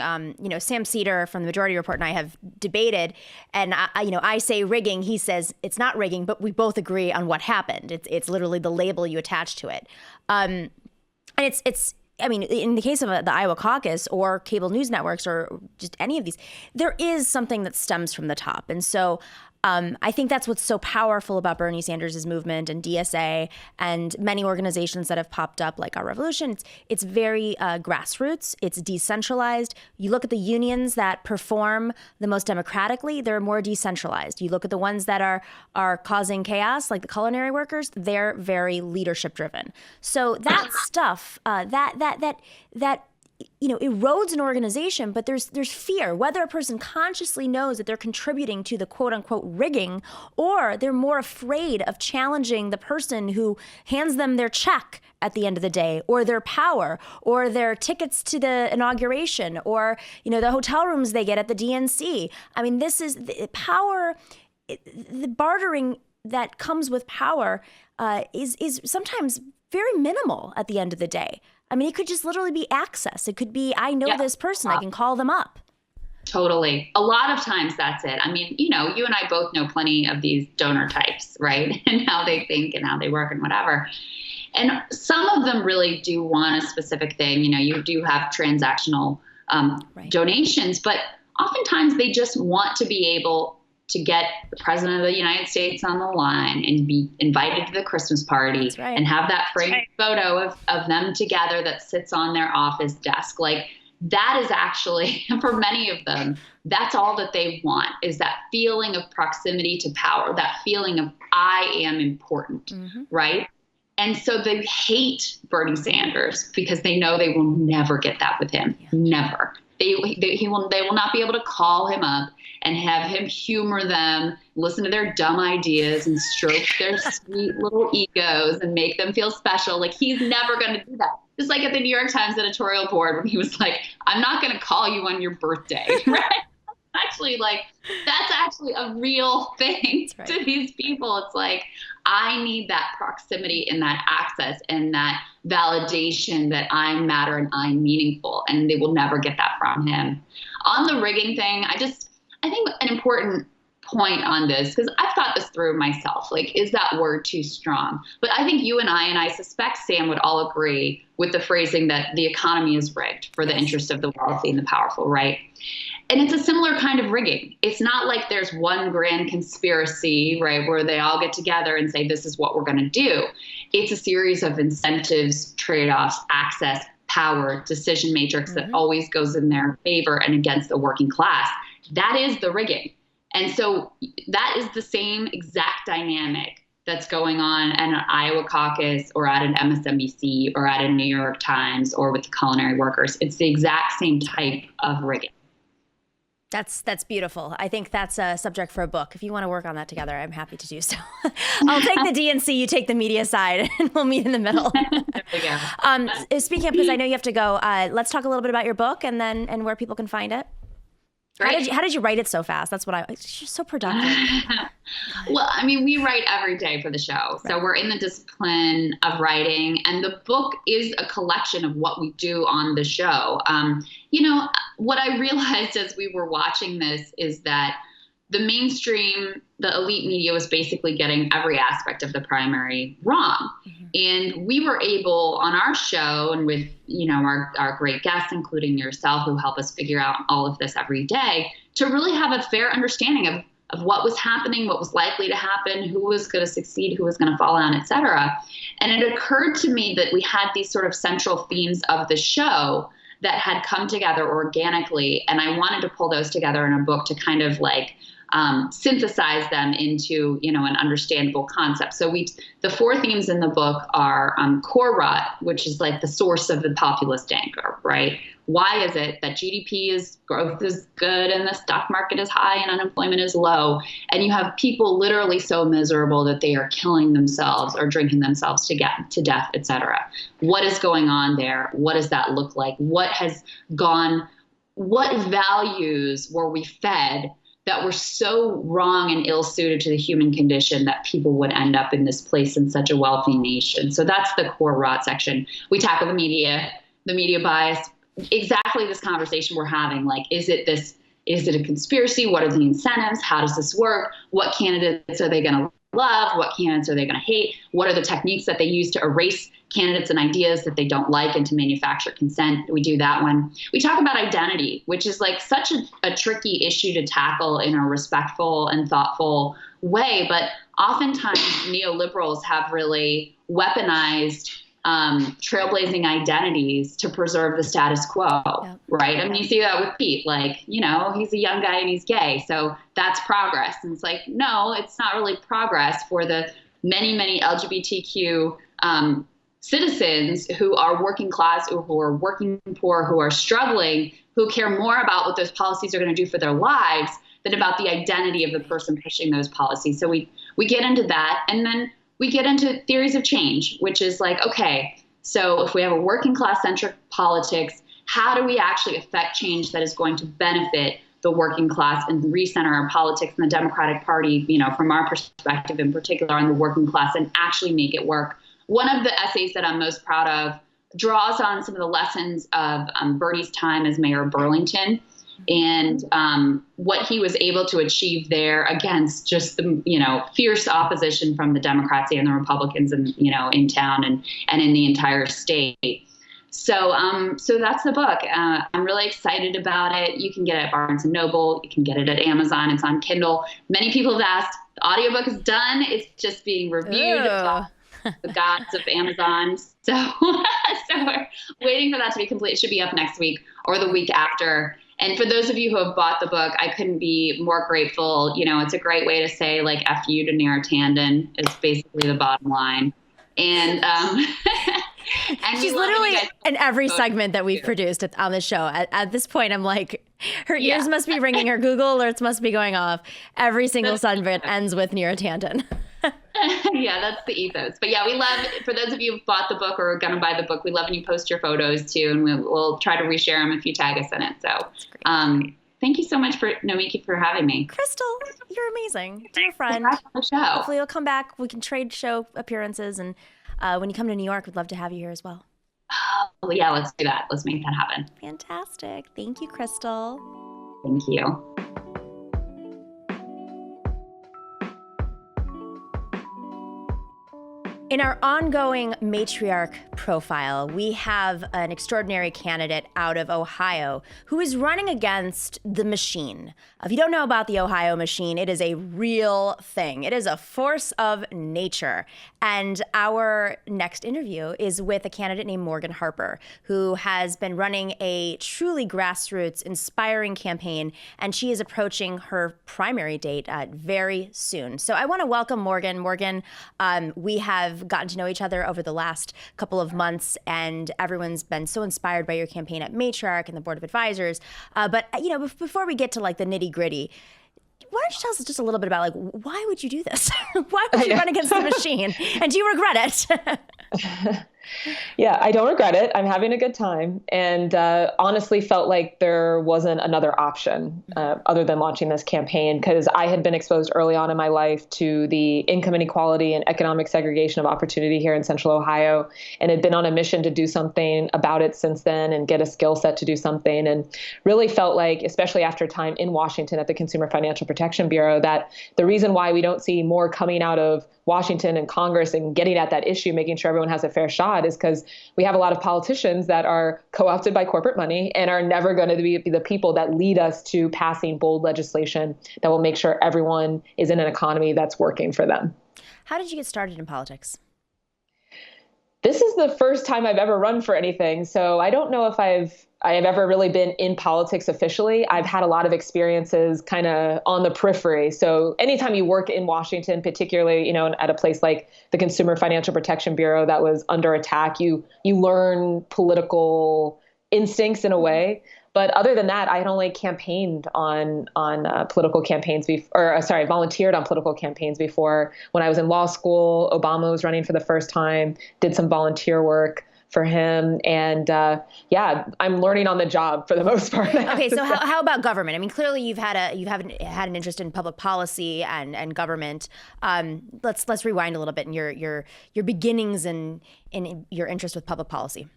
Sam Cedar from the Majority Report and I have debated. And, I say rigging. He says it's not rigging, but we both agree on what happened. It's literally the label you attach to it. And it's in the case of the Iowa caucus or cable news networks or just any of these, there is something that stems from the top. And so I think that's what's so powerful about Bernie Sanders' movement and DSA and many organizations that have popped up like Our Revolution. It's very grassroots. It's decentralized. You look at the unions that perform the most democratically, they're more decentralized. You look at the ones that are causing chaos, like the culinary workers, they're very leadership driven. So that stuff, that erodes an organization, but there's fear, whether a person consciously knows that they're contributing to the quote unquote rigging, or they're more afraid of challenging the person who hands them their check at the end of the day, or their power, or their tickets to the inauguration, or, the hotel rooms they get at the DNC. I mean, this is the power, the bartering that comes with power is sometimes very minimal at the end of the day. I mean, it could just literally be access. It could be, I know this person, I can call them up. Totally. A lot of times that's it. I mean, you and I both know plenty of these donor types, right? And how they think and how they work and whatever. And some of them really do want a specific thing. You do have transactional donations, but oftentimes they just want to be able to get the president of the United States on the line and be invited to the Christmas party and have that framed photo of them together that sits on their office desk. Like, that is actually, for many of them, that's all that they want, is that feeling of proximity to power, that feeling of I am important, right? And so they hate Bernie Sanders because they know they will never get that with him. Never. They will not be able to call him up and have him humor them, listen to their dumb ideas and stroke their sweet little egos and make them feel special. Like, he's never going to do that. Just like at the New York Times editorial board when he was like, I'm not going to call you on your birthday, right? That's actually a real thing to these people. It's like, I need that proximity and that access and that validation that I matter and I'm meaningful, and they will never get that from him. On the rigging thing, I think an important point on this, because I've thought this through myself, like, is that word too strong? But I think you and I suspect Sam would all agree with the phrasing that the economy is rigged for the interest of the wealthy and the powerful, right? And it's a similar kind of rigging. It's not like there's one grand conspiracy, right, where they all get together and say, this is what we're going to do. It's a series of incentives, trade-offs, access, power decision matrix that always goes in their favor and against the working class. That is the rigging. And so that is the same exact dynamic that's going on at an Iowa caucus or at an MSNBC or at a New York Times or with the culinary workers. It's the exact same type of rigging. That's beautiful. I think that's a subject for a book. If you want to work on that together, I'm happy to do so. I'll take the DNC, you take the media side, and we'll meet in the middle. There we go. Speaking of, because I know you have to go, let's talk a little bit about your book and where people can find it. How did you write it so fast? That's what you're so productive. Well, I mean, we write every day for the show. So we're in the discipline of writing, and the book is a collection of what we do on the show. What I realized as we were watching this is that the mainstream, the elite media was basically getting every aspect of the primary wrong. And we were able on our show and with, our great guests, including yourself, who help us figure out all of this every day, to really have a fair understanding of what was happening, what was likely to happen, who was going to succeed, who was going to fall down, et cetera. And it occurred to me that we had these sort of central themes of the show that had come together organically. And I wanted to pull those together in a book to kind of synthesize them into, an understandable concept. So the four themes in the book are core rut, which is like the source of the populist anger, right? Why is it that growth is good and the stock market is high and unemployment is low? And you have people literally so miserable that they are killing themselves or drinking themselves to death, et cetera. What is going on there? What does that look like? What values were we fed that were so wrong and ill-suited to the human condition that people would end up in this place in such a wealthy nation? So that's the core rot section. We tackle the media bias, exactly this conversation we're having. Like, is it a conspiracy? What are the incentives? How does this work? What candidates are they going to love? What candidates are they going to hate? What are the techniques that they use to erase candidates and ideas that they don't like and to manufacture consent? We do that one. We talk about identity, which is like such a tricky issue to tackle in a respectful and thoughtful way. But oftentimes neoliberals have really weaponized trailblazing identities to preserve the status quo, right? I mean, you see that with Pete, he's a young guy and he's gay, so that's progress. And it's like, no, it's not really progress for the many, many LGBTQ citizens who are working class, who are working poor, who are struggling, who care more about what those policies are going to do for their lives than about the identity of the person pushing those policies. So we get into that, and then we get into theories of change, which is like, okay, so if we have a working class centric politics, how do we actually affect change that is going to benefit the working class and recenter our politics in the Democratic Party, from our perspective in particular on the working class, and actually make it work? One of the essays that I'm most proud of draws on some of the lessons of Bernie's time as mayor of Burlington and what he was able to achieve there against just the, fierce opposition from the Democrats and the Republicans in town and in the entire state. So that's the book. I'm really excited about it. You can get it at Barnes & Noble. You can get it at Amazon. It's on Kindle. Many people have asked. The audiobook is done. It's just being reviewed. The gods of Amazon. So we're waiting for that to be complete. It should be up next week or the week after. And for those of you who have bought the book, I couldn't be more grateful. It's a great way to say F you to Neera Tanden is basically the bottom line. And she's literally in every segment that we've produced on the show. At this point, I'm like, her ears must be ringing, her Google alerts must be going off. Every single segment ends with Neera Tanden. Yeah, that's the ethos. But yeah, we love, for those of you who've bought the book or are going to buy the book, we love when you post your photos too, and we'll try to reshare them if you tag us in it. So thank you so much, Nomiki, for having me. Krystal, you're amazing. Dear friend. Hopefully you'll come back. We can trade show appearances. And when you come to New York, we'd love to have you here as well. Oh, yeah, let's do that. Let's make that happen. Fantastic. Thank you, Krystal. Thank you. In In our ongoing matriarch profile, we have an extraordinary candidate out of Ohio who is running against the machine. If you don't know about the Ohio machine, it is a real thing. It is a force of nature. And our next interview is with a candidate named Morgan Harper, who has been running a truly grassroots, inspiring campaign, and she is approaching her primary date very soon. So I want to welcome Morgan. Morgan, we have gotten to know each other over the last couple of months, and everyone's been so inspired by your campaign at Matriarch and the Board of Advisors. But before we get to like the nitty gritty, why don't you tell us just a little bit about like why would you do this? Why would you run against the machine? And do you regret it? Yeah, I don't regret it. I'm having a good time, and honestly felt like there wasn't another option other than launching this campaign, because I had been exposed early on in my life to the income inequality and economic segregation of opportunity here in Central Ohio, and had been on a mission to do something about it since then and get a skill set to do something. And really felt like, especially after time in Washington at the Consumer Financial Protection Bureau, that the reason why we don't see more coming out of Washington and Congress and getting at that issue, making sure everyone has a fair shot, is because we have a lot of politicians that are co-opted by corporate money and are never going to be the people that lead us to passing bold legislation that will make sure everyone is in an economy that's working for them. How did you get started in politics? This is the first time I've ever run for anything, so I don't know if I have ever really been in politics officially. I've had a lot of experiences kind of on the periphery. So anytime you work in Washington, particularly, at a place like the Consumer Financial Protection Bureau that was under attack, you learn political instincts in a way. But other than that, I had only campaigned on political campaigns volunteered on political campaigns before. When I was in law school, Obama was running for the first time, did some volunteer work for him. And I'm learning on the job for the most part. Okay, so how about government? I mean, clearly you haven't had an interest in public policy and government. Let's rewind a little bit in your beginnings and in your interest with public policy.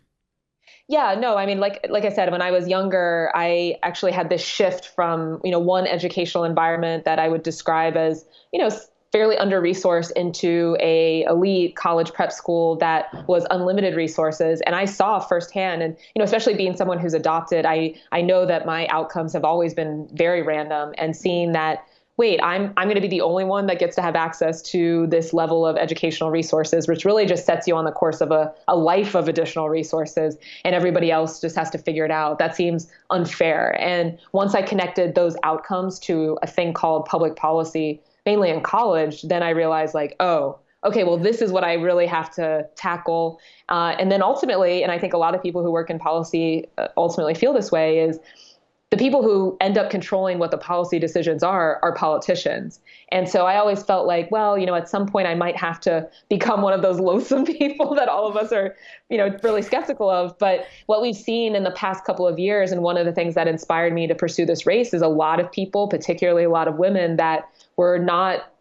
Yeah, no, I mean, like I said, when I was younger, I actually had this shift from, one educational environment that I would describe as, fairly under-resourced into a elite college prep school that was unlimited resources. And I saw firsthand, and, especially being someone who's adopted, I know that my outcomes have always been very random, and seeing that, wait, I'm going to be the only one that gets to have access to this level of educational resources, which really just sets you on the course of a life of additional resources, and everybody else just has to figure it out. That seems unfair. And once I connected those outcomes to a thing called public policy, mainly in college, then I realized like, oh, okay, well, this is what I really have to tackle. And then ultimately, and I think a lot of people who work in policy ultimately feel this way, is the people who end up controlling what the policy decisions are politicians. And so I always felt like, well, at some point I might have to become one of those loathsome people that all of us are, really skeptical of. But what we've seen in the past couple of years, and one of the things that inspired me to pursue this race, is a lot of people, particularly a lot of women, that were not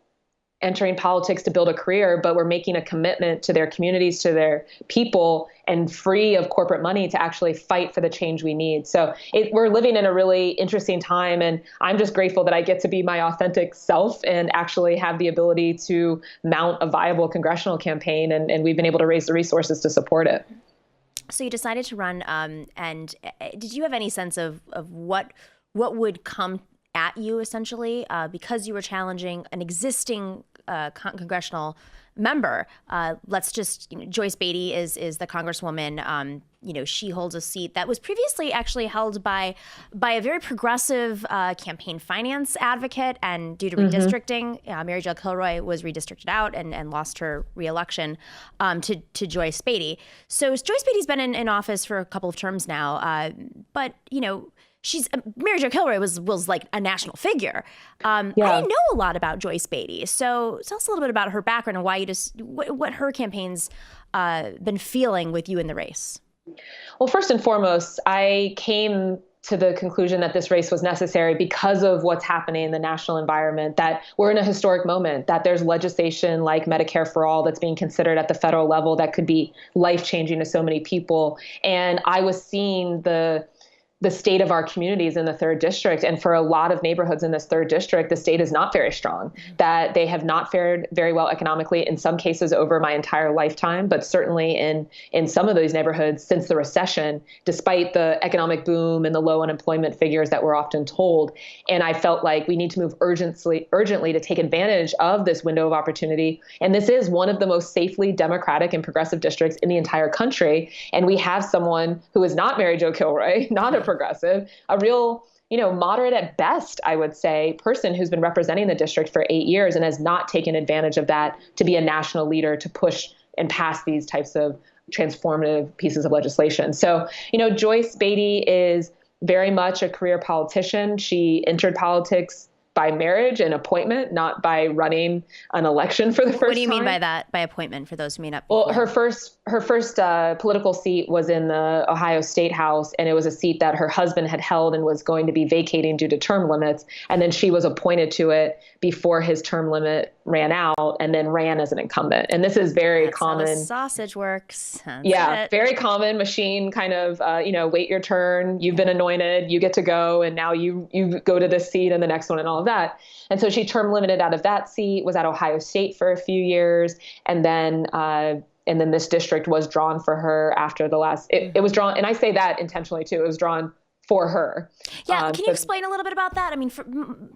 entering politics to build a career, but were making a commitment to their communities, to their people, and free of corporate money to actually fight for the change we need. So we're living in a really interesting time, and I'm just grateful that I get to be my authentic self and actually have the ability to mount a viable congressional campaign, and we've been able to raise the resources to support it. So you decided to run, and did you have any sense of what would come at you, essentially, because you were challenging an existing congressional member? Joyce Beatty is the congresswoman. She holds a seat that was previously actually held by a very progressive campaign finance advocate, and due to redistricting, Mary Jo Kilroy was redistricted out and lost her reelection to Joyce Beatty. So Joyce Beatty's been in office for a couple of terms now, but Mary Jo Kilroy was like a national figure. I didn't know a lot about Joyce Beatty, so tell us a little bit about her background and why what her campaign's been feeling with you in the race. Well, first and foremost, I came to the conclusion that this race was necessary because of what's happening in the national environment, that we're in a historic moment, that there's legislation like Medicare for All that's being considered at the federal level that could be life-changing to so many people. And I was seeing the the state of our communities in the third district. And for a lot of neighborhoods in this third district, the state is not very strong, that they have not fared very well economically in some cases over my entire lifetime, but certainly in some of those neighborhoods since the recession, despite the economic boom and the low unemployment figures that we're often told. And I felt like we need to move urgently to take advantage of this window of opportunity. And this is one of the most safely democratic and progressive districts in the entire country. And we have someone who is not Mary Jo Kilroy, not a progressive, a real, moderate at best, I would say, person who's been representing the district for 8 years and has not taken advantage of that to be a national leader to push and pass these types of transformative pieces of legislation. So, Joyce Beatty is very much a career politician. She entered politics by marriage and appointment, not by running an election for the first time. What do you mean by that, by appointment, for those who may not? Well, her first political seat was in the Ohio State House, and it was a seat that her husband had held and was going to be vacating due to term limits. And then she was appointed to it before his term limit ran out, and then ran as an incumbent. And this is very common. That's how the sausage works. Very common machine kind of, wait your turn. You've been anointed. You get to go, and now you go to this seat and the next one and all of that. And so she term limited out of that seat, was at Ohio State for a few years, and then this district was drawn for her after the last. It was drawn, and I say that intentionally too. It was drawn for her. Yeah, can you explain a little bit about that? I mean,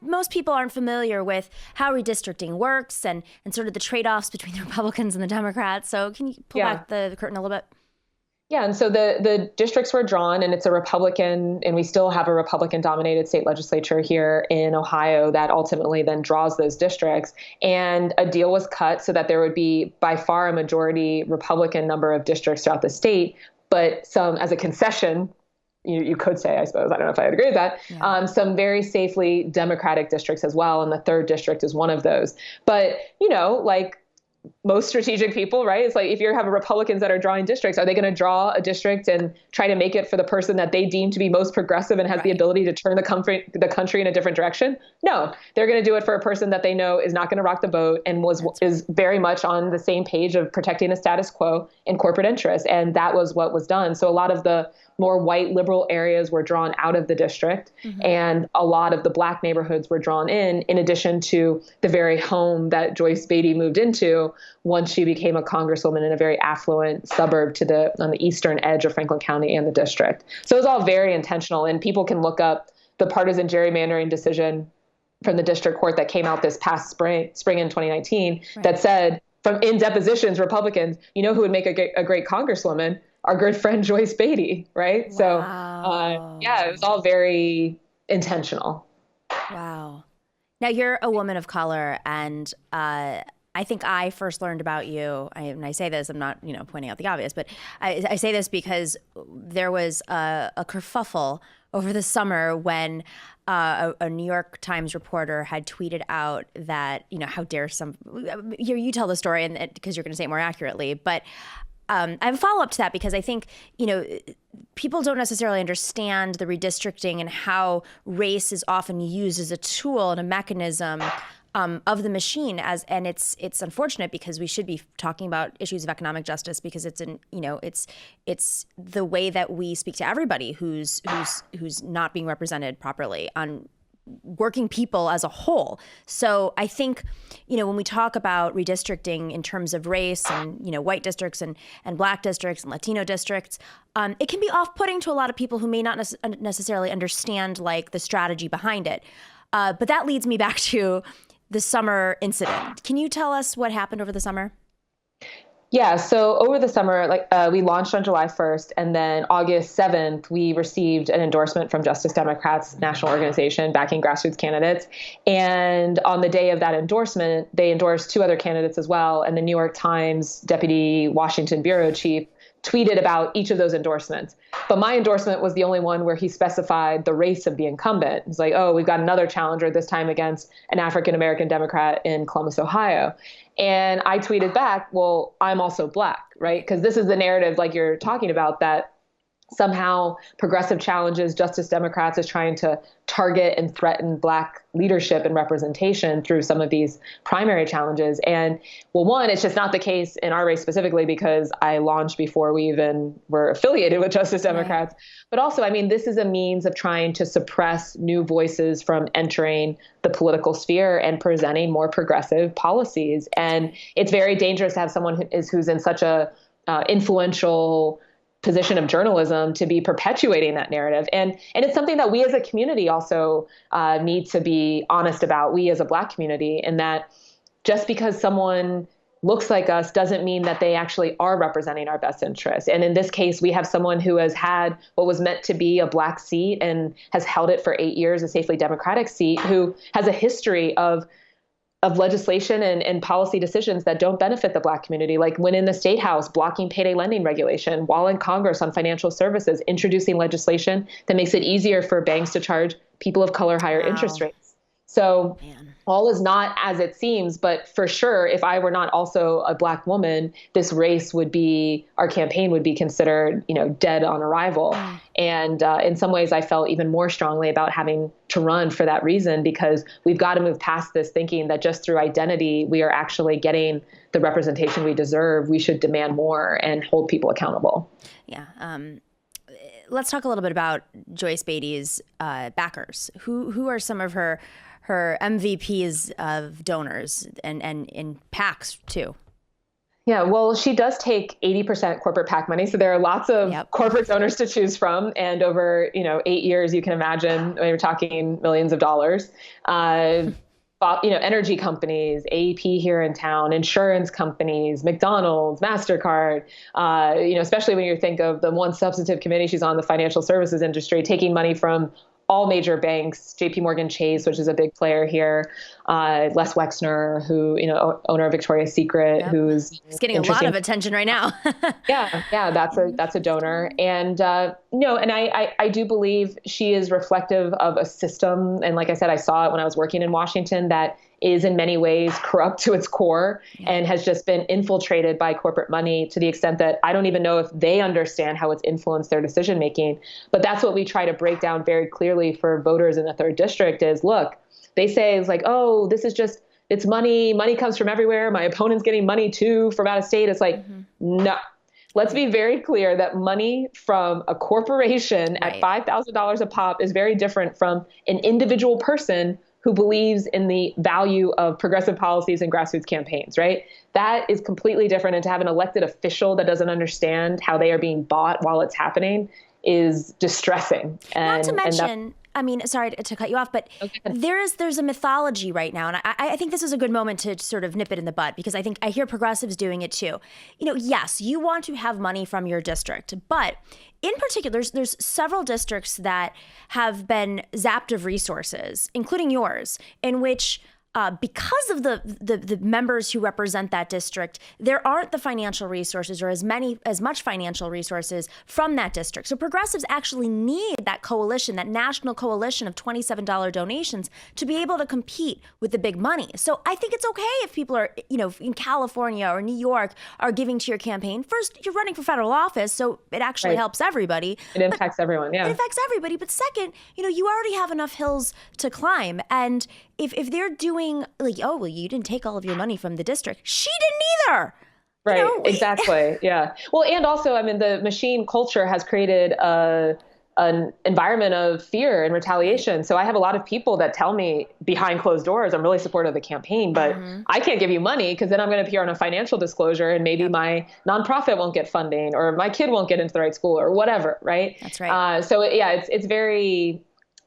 most people aren't familiar with how redistricting works and sort of the trade-offs between the Republicans and the Democrats. So can you pull back the curtain a little bit? Yeah, and so the districts were drawn, and it's a Republican, and we still have a Republican-dominated state legislature here in Ohio that ultimately then draws those districts. And a deal was cut so that there would be by far a majority Republican number of districts throughout the state, but some, as a concession, you could say, I suppose, I don't know if I would agree with that, some very safely Democratic districts as well, and the third district is one of those. But, like most strategic people, right? It's like if you have Republicans that are drawing districts, are they going to draw a district and try to make it for the person that they deem to be most progressive and has the ability to turn the country in a different direction? No, they're going to do it for a person that they know is not going to rock the boat and is very much on the same page of protecting the status quo and corporate interests. And that was what was done. So a lot of the more white liberal areas were drawn out of the district, and a lot of the black neighborhoods were drawn in addition to the very home that Joyce Beatty moved into once she became a congresswoman in a very affluent suburb on the eastern edge of Franklin County and the district. So it was all very intentional, and people can look up the partisan gerrymandering decision from the district court that came out this past spring in 2019 that said, in depositions, Republicans, who would make a great congresswoman? Our good friend Joyce Beatty, right? Wow. So, it was all very intentional. Wow. Now, you're a woman of color, and I think I first learned about you, and I say this, I'm not, pointing out the obvious, but I say this because there was a kerfuffle over the summer when a New York Times reporter had tweeted out that, how dare you tell the story, and because you're going to say it more accurately, but I have a follow-up to that because I think, people don't necessarily understand the redistricting and how race is often used as a tool and a mechanism of the machine. And it's unfortunate because we should be talking about issues of economic justice because it's the way that we speak to everybody who's not being represented properly on working people as a whole. So I think, when we talk about redistricting in terms of race and, white districts and black districts and Latino districts, it can be off-putting to a lot of people who may not necessarily understand like the strategy behind it. But that leads me back to the summer incident. Can you tell us what happened over the summer? Yeah. So over the summer, we launched on July 1st, and then August 7th, we received an endorsement from Justice Democrats National Organization backing grassroots candidates. And on the day of that endorsement, they endorsed two other candidates as well. And the New York Times Deputy Washington Bureau Chief tweeted about each of those endorsements. But my endorsement was the only one where he specified the race of the incumbent. It's like, oh, we've got another challenger, this time against an African-American Democrat in Columbus, Ohio. And I tweeted back, well, I'm also black, right? Because this is the narrative like you're talking about that somehow progressive challenges, Justice Democrats is trying to target and threaten Black leadership and representation through some of these primary challenges. And well, one, it's just not the case in our race specifically because I launched before we even were affiliated with Justice Democrats. Right. But also, I mean, this is a means of trying to suppress new voices from entering the political sphere and presenting more progressive policies. And it's very dangerous to have someone who's in such a influential position of journalism to be perpetuating that narrative. And it's something that we as a community also need to be honest about, we as a Black community, in that just because someone looks like us doesn't mean that they actually are representing our best interests. And in this case, we have someone who has had what was meant to be a Black seat and has held it for 8 years, a safely Democratic seat, who has a history of legislation and policy decisions that don't benefit the Black community, like when in the State House blocking payday lending regulation, while in Congress on financial services, introducing legislation that makes it easier for banks to charge people of color higher interest rates. So all is not as it seems, but for sure, if I were not also a Black woman, this race would be, our campaign would be considered, dead on arrival. And in some ways, I felt even more strongly about having to run for that reason, because we've got to move past this thinking that just through identity, we are actually getting the representation we deserve. We should demand more and hold people accountable. Yeah. Let's talk a little bit about Joyce Beatty's backers. Who are some of her MVPs of donors and in PACs too? Yeah, well, she does take 80% corporate PAC money. So there are lots of corporate donors to choose from. And over, 8 years, you can imagine we're talking millions of dollars. Energy companies, AEP here in town, insurance companies, McDonald's, MasterCard, especially when you think of the one substantive committee she's on, the financial services industry, taking money from all major banks, JP Morgan Chase, which is a big player here, Les Wexner, who, owner of Victoria's Secret, who's getting a lot of attention right now. Yeah, that's a donor. And, and I do believe she is reflective of a system. And like I said, I saw it when I was working in Washington, that is in many ways corrupt to its core and has just been infiltrated by corporate money to the extent that I don't even know if they understand how it's influenced their decision making. But that's what we try to break down very clearly for voters in the 3rd District is, look, they say it's like, oh, this is just, it's money. Money comes from everywhere. My opponent's getting money too from out of state. It's like, no. Let's be very clear that money from a corporation at $5,000 a pop is very different from an individual person who believes in the value of progressive policies and grassroots campaigns, right? That is completely different. And to have an elected official that doesn't understand how they are being bought while it's happening is distressing. Not to mention, sorry to cut you off, but there's a mythology right now. And I think this is a good moment to sort of nip it in the bud, because I think I hear progressives doing it too. Yes, you want to have money from your district, but in particular, there's several districts that have been zapped of resources, including yours, in which because of the members who represent that district, there aren't the financial resources or as much financial resources from that district. So progressives actually need that coalition, that national coalition of $27 donations to be able to compete with the big money. So I think it's okay if people are, in California or New York are giving to your campaign. First, you're running for federal office, so it actually helps everybody. It impacts everyone, yeah. It affects everybody. But second, you already have enough hills to climb. And if they're doing like, oh, well, you didn't take all of your money from the district. She didn't either. Right, exactly. Yeah. Well, and also, the machine culture has created an environment of fear and retaliation. So I have a lot of people that tell me behind closed doors, I'm really supportive of the campaign, but I can't give you money because then I'm going to appear on a financial disclosure and maybe my nonprofit won't get funding or my kid won't get into the right school or whatever. Right. That's right. It's very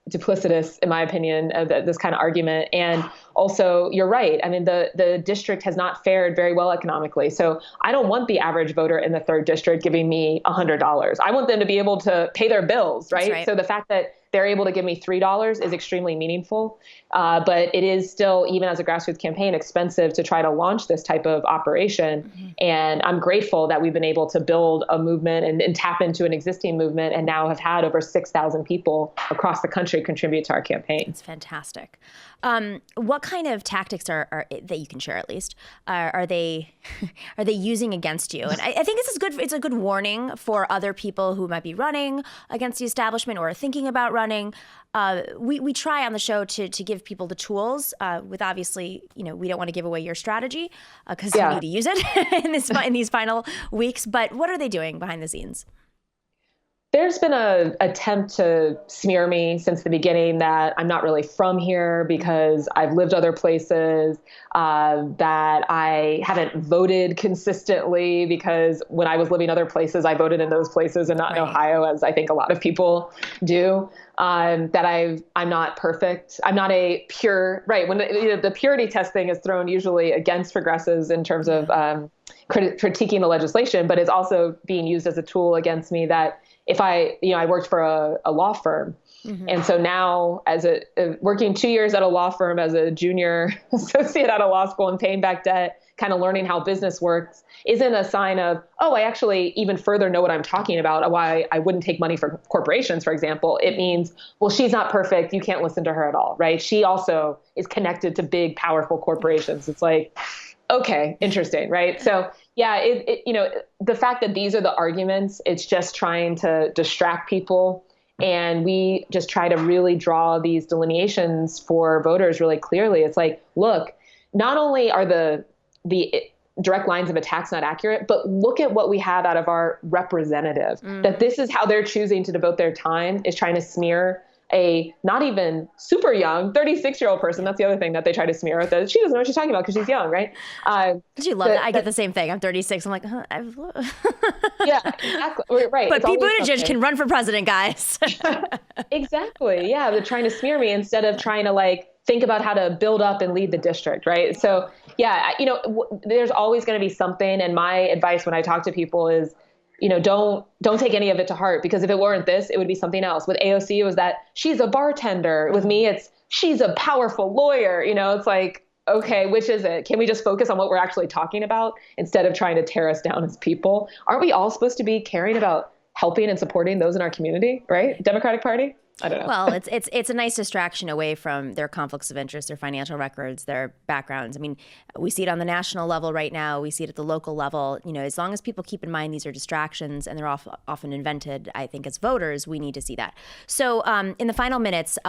duplicitous, in my opinion, this kind of argument. And also, you're right. The district has not fared very well economically. So I don't want the average voter in the 3rd District giving me $100. I want them to be able to pay their bills, right? So the fact that they're able to give me $3 is extremely meaningful. But it is still, even as a grassroots campaign, expensive to try to launch this type of operation. Mm-hmm. And I'm grateful that we've been able to build a movement and tap into an existing movement, and now have had over 6,000 people across the country contribute to our campaign. It's fantastic. What kind of tactics are that you can share, at least, are they using against you? And I think this is good. It's a good warning for other people who might be running against the establishment or are thinking about running. We try on the show to give people the tools, with obviously, we don't want to give away your strategy because you need to use it in these final weeks. But what are they doing behind the scenes? There's been an attempt to smear me since the beginning that I'm not really from here because I've lived other places, that I haven't voted consistently because when I was living other places, I voted in those places and not in Ohio, as I think a lot of people do. That I'm not perfect. I'm not a pure, when the purity test thing is thrown usually against progressives in terms of critiquing the legislation, but it's also being used as a tool against me that if I worked for a law firm. Mm-hmm. And so now as working 2 years at a law firm as a junior associate at a law school and paying back debt, kind of learning how business works isn't a sign of, I actually even further know what I'm talking about, why I wouldn't take money from corporations, for example. It means, well, she's not perfect. You can't listen to her at all, right? She also is connected to big, powerful corporations. It's like, okay, interesting, right? So yeah, the fact that these are the arguments, it's just trying to distract people. And we just try to really draw these delineations for voters really clearly. It's like, look, not only are the direct lines of attacks not accurate, but look at what we have out of our representative, that this is how they're choosing to devote their time, is trying to smear a not even super young 36-year-old person. That's the other thing that they try to smear. That she doesn't know what she's talking about because she's young, right? Did you love that? I get the same thing. I'm 36. I'm like, yeah, exactly. Right. But Pete Buttigieg can run for president, guys. Exactly. Yeah. They're trying to smear me instead of trying to think about how to build up and lead the district. Right. So yeah, there's always going to be something. And my advice when I talk to people is, don't take any of it to heart, because if it weren't this, it would be something else. With AOC, it was that she's a bartender. With me, it's she's a powerful lawyer. It's like, okay, which is it? Can we just focus on what we're actually talking about instead of trying to tear us down as people? Aren't we all supposed to be caring about helping and supporting those in our community, right? Democratic Party? I don't know. Well, it's a nice distraction away from their conflicts of interest, their financial records, their backgrounds. I mean, we see it on the national level right now. We see it at the local level. As long as people keep in mind these are distractions and they're often invented, I think as voters, we need to see that. So in the final minutes,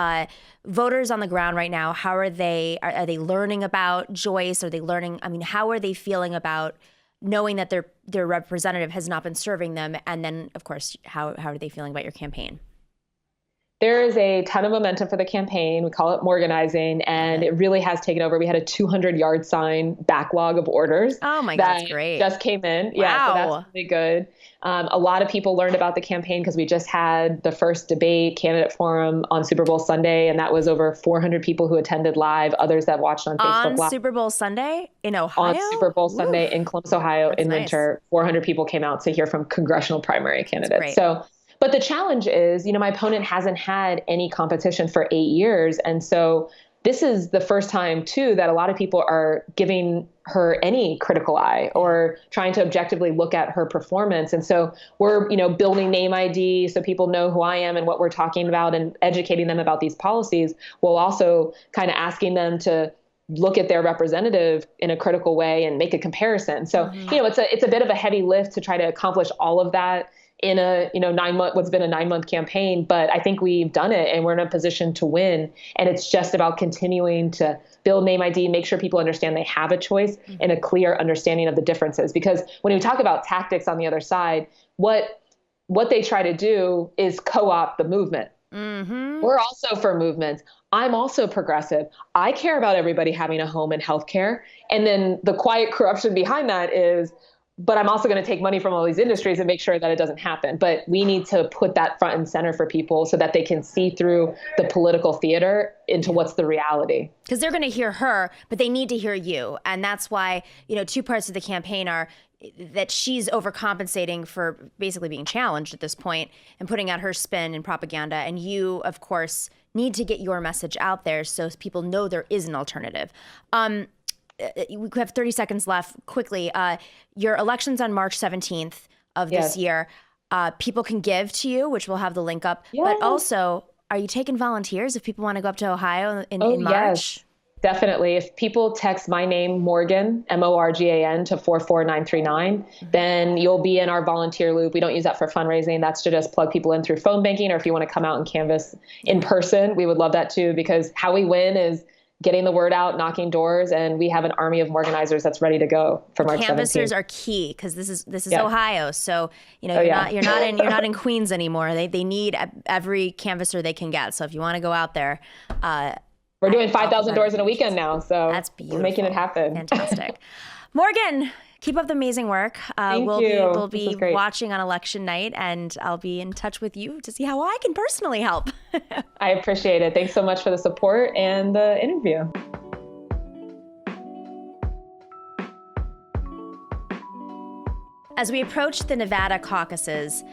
voters on the ground right now, how are they? Are they learning about Joyce? Are they learning? I mean, how are they feeling about knowing that their representative has not been serving them? And then, of course, how are they feeling about your campaign? There is a ton of momentum for the campaign. We call it Morganizing, and it really has taken over. We had a 200-yard sign backlog of orders. Oh my God, that's great. Just came in. Wow. Yeah, so that's really good. A lot of people learned about the campaign because we just had the first debate candidate forum on Super Bowl Sunday, and that was over 400 people who attended live, others that watched on Facebook Live. On Super Bowl Sunday in Ohio? On Super Bowl Sunday in Columbus, Ohio, that's in nice. winter. 400 people came out to hear from congressional primary candidates. But the challenge is, my opponent hasn't had any competition for 8 years. And so this is the first time, too, that a lot of people are giving her any critical eye or trying to objectively look at her performance. And so we're, building name ID so people know who I am and what we're talking about and educating them about these policies, while also kind of asking them to look at their representative in a critical way and make a comparison. So, it's a bit of a heavy lift to try to accomplish all of that in a, 9-month, what's been a 9-month campaign, but I think we've done it and we're in a position to win. And it's just about continuing to build name ID, make sure people understand they have a choice and a clear understanding of the differences. Because when we talk about tactics on the other side, what they try to do is co-opt the movement. Mm-hmm. We're also for movements. I'm also progressive. I care about everybody having a home and healthcare. And then the quiet corruption behind that is, but I'm also going to take money from all these industries and make sure that it doesn't happen. But we need to put that front and center for people so that they can see through the political theater into what's the reality. Because they're going to hear her, but they need to hear you. And that's why, 2 parts of the campaign are that she's overcompensating for basically being challenged at this point and putting out her spin and propaganda. And you, of course, need to get your message out there so people know there is an alternative. We have 30 seconds left. Quickly, your election's on March 17th of this year. People can give to you, which we'll have the link up. Yes. But also, are you taking volunteers if people want to go up to Ohio in March? Yes. Definitely. If people text my name, Morgan, Morgan, to 44939, then you'll be in our volunteer loop. We don't use that for fundraising. That's to just plug people in through phone banking, or if you want to come out and canvass in person, we would love that too, because how we win is getting the word out, knocking doors, and we have an army of organizers that's ready to go for March 17th. Canvassers are key because this is Ohio, so you're not in Queens anymore. They need every canvasser they can get. So if you want to go out there, we're doing 5,000 doors in a weekend now, so that's beautiful. We're making it happen. Fantastic. Morgan, keep up the amazing work. We'll be watching on election night, and I'll be in touch with you to see how I can personally help. I appreciate it. Thanks so much for the support and the interview. As we approach the Nevada caucuses,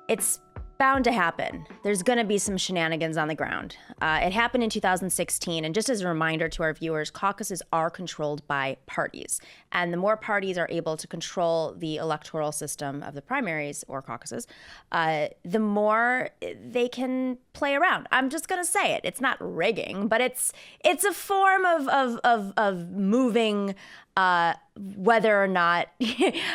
it's bound to happen. There's going to be some shenanigans on the ground. It happened in 2016. And just as a reminder to our viewers, caucuses are controlled by parties. And the more parties are able to control the electoral system of the primaries or caucuses, the more they can play around. I'm just going to say it. It's not rigging, but it's a form of moving whether or not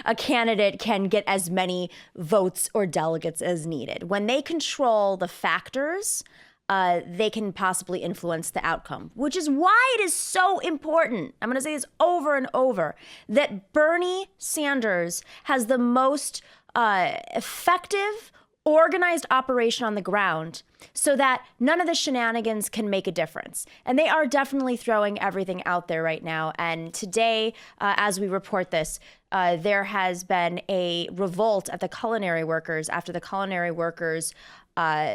a candidate can get as many votes or delegates as needed. When they control the factors, they can possibly influence the outcome, which is why it is so important. I'm going to say this over and over, that Bernie Sanders has the most effective, organized operation on the ground so that none of the shenanigans can make a difference. And they are definitely throwing everything out there right now. And today, as we report this, there has been a revolt at the culinary workers after the culinary workers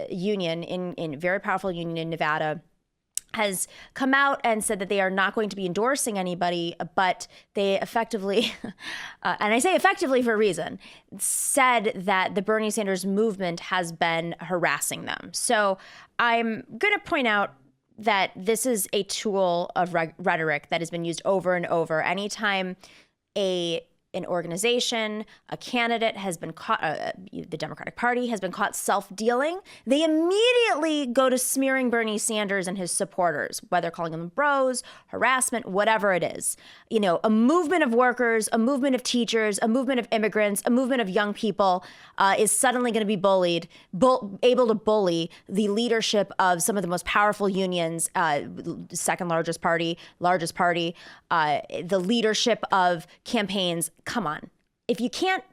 union, in very powerful union in Nevada, has come out and said that they are not going to be endorsing anybody, but they effectively, and I say effectively for a reason, said that the Bernie Sanders movement has been harassing them. So I'm going to point out that this is a tool of rhetoric that has been used over and over. Anytime an organization, a candidate has been caught, the Democratic Party has been caught self-dealing, they immediately go to smearing Bernie Sanders and his supporters, whether calling them bros, harassment, whatever it is. A movement of workers, a movement of teachers, a movement of immigrants, a movement of young people is suddenly going to be able to bully the leadership of some of the most powerful unions, second largest party, the leadership of campaigns. Come on. If you can't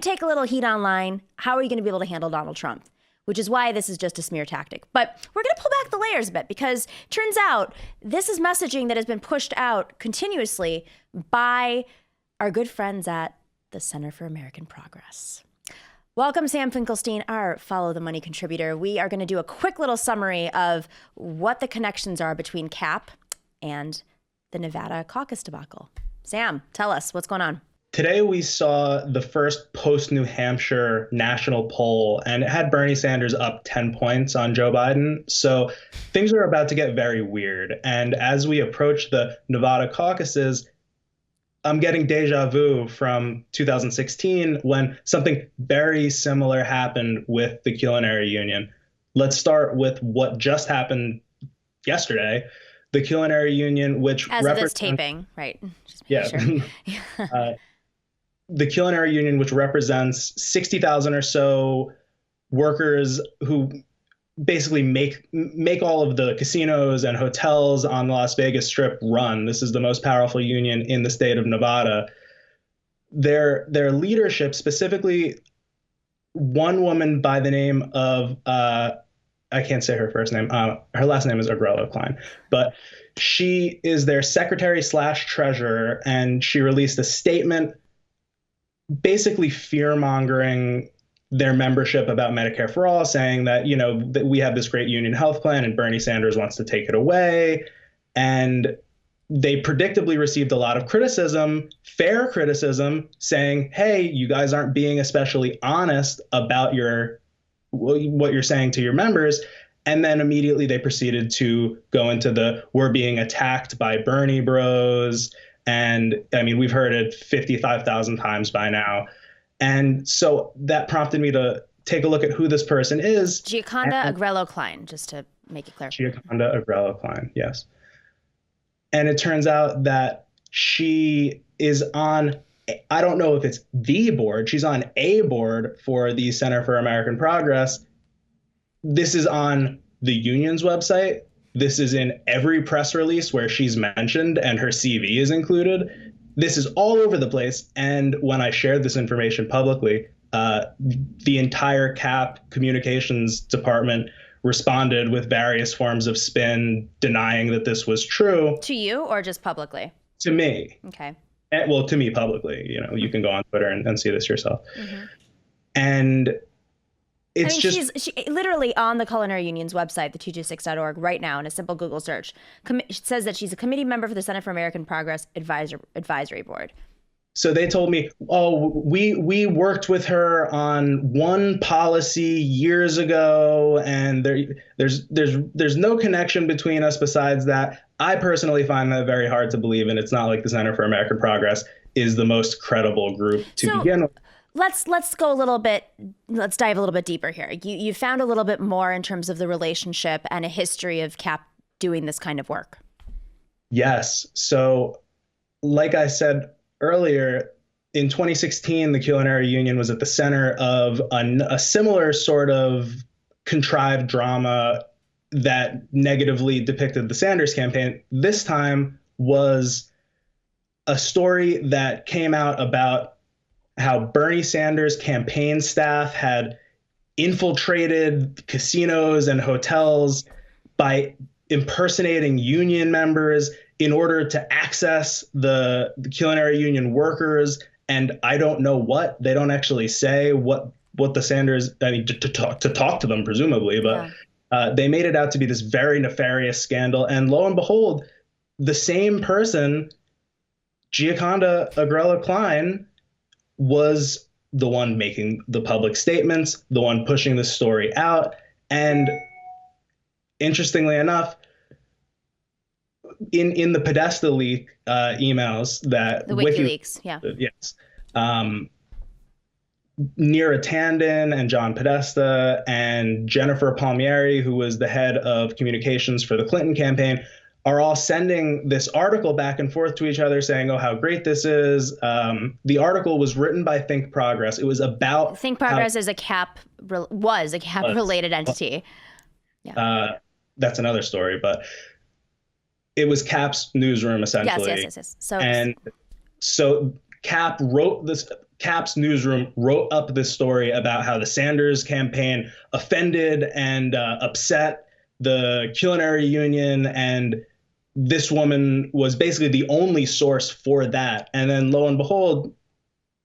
take a little heat online, how are you going to be able to handle Donald Trump? Which is why this is just a smear tactic. But we're going to pull back the layers a bit, because turns out this is messaging that has been pushed out continuously by our good friends at the Center for American Progress. Welcome, Sam Finkelstein, our Follow the Money contributor. We are going to do a quick little summary of what the connections are between CAP and the Nevada caucus debacle. Sam, tell us what's going on. Today, we saw the first post-New Hampshire national poll, and it had Bernie Sanders up 10 points on Joe Biden. So things are about to get very weird. And as we approach the Nevada caucuses, I'm getting deja vu from 2016 when something very similar happened with the culinary union. Let's start with what just happened yesterday. The culinary union, which as of this taping, right? Yeah. Sure. The culinary union, which represents 60,000 or so workers who basically make all of the casinos and hotels on the Las Vegas Strip run. This is the most powerful union in the state of Nevada. Their leadership, specifically one woman by the name of I can't say her first name. Her last name is Agrello Klein, but she is their secretary/treasurer, and she released a statement basically fear-mongering their membership about Medicare for All, saying that, that we have this great union health plan and Bernie Sanders wants to take it away. And they predictably received a lot of criticism, fair criticism, saying, hey, you guys aren't being especially honest about what you're saying to your members. And then immediately they proceeded to go into we're being attacked by Bernie bros. And I mean, we've heard it 55,000 times by now. And so that prompted me to take a look at who this person is. Gioconda Agrello-Klein, just to make it clear. Gioconda Agrello-Klein, yes. And it turns out that she is on, I don't know if it's the board, she's on a board for the Center for American Progress. This is on the union's website. This is in every press release where she's mentioned and her CV is included. This is all over the place. And when I shared this information publicly, the entire CAP communications department responded with various forms of spin, denying that this was true. To you or just publicly? To me. Okay. Well, to me publicly. You know, you can go on Twitter and see this yourself. Mm-hmm. And it's she's literally on the Culinary Union's website, the226.org, right now in a simple Google search. It says that she's a committee member for the Center for American Progress Advisory Board. So they told me, oh, we worked with her on one policy years ago, and there's no connection between us besides that. I personally find that very hard to believe, and it's not like the Center for American Progress is the most credible group to begin with. Let's dive a little bit deeper here. You found a little bit more in terms of the relationship and a history of CAP doing this kind of work. Yes. So like I said earlier, in 2016, the Culinary Union was at the center of a similar sort of contrived drama that negatively depicted the Sanders campaign. This time was a story that came out about how Bernie Sanders' campaign staff had infiltrated casinos and hotels by impersonating union members in order to access the Culinary Union workers. And I don't know what, they don't actually say what the Sanders, I mean, to talk to them, presumably, but they made it out to be this very nefarious scandal. And lo and behold, the same person, Gioconda Agrello-Klein, was the one making the public statements, the one pushing the story out. And interestingly enough, in the Podesta leak emails that the WikiLeaks, yes, Neera Tanden and John Podesta and Jennifer Palmieri, who was the head of communications for the Clinton campaign, are all sending this article back and forth to each other saying, oh, how great this is. The article was written by Think Progress. It was about Think Progress is a CAP related entity. Yeah. That's another story, but it was CAP's newsroom essentially. Yes. So CAP's newsroom wrote up this story about how the Sanders campaign offended and upset the Culinary Union, and this woman was basically the only source for that. And then lo and behold,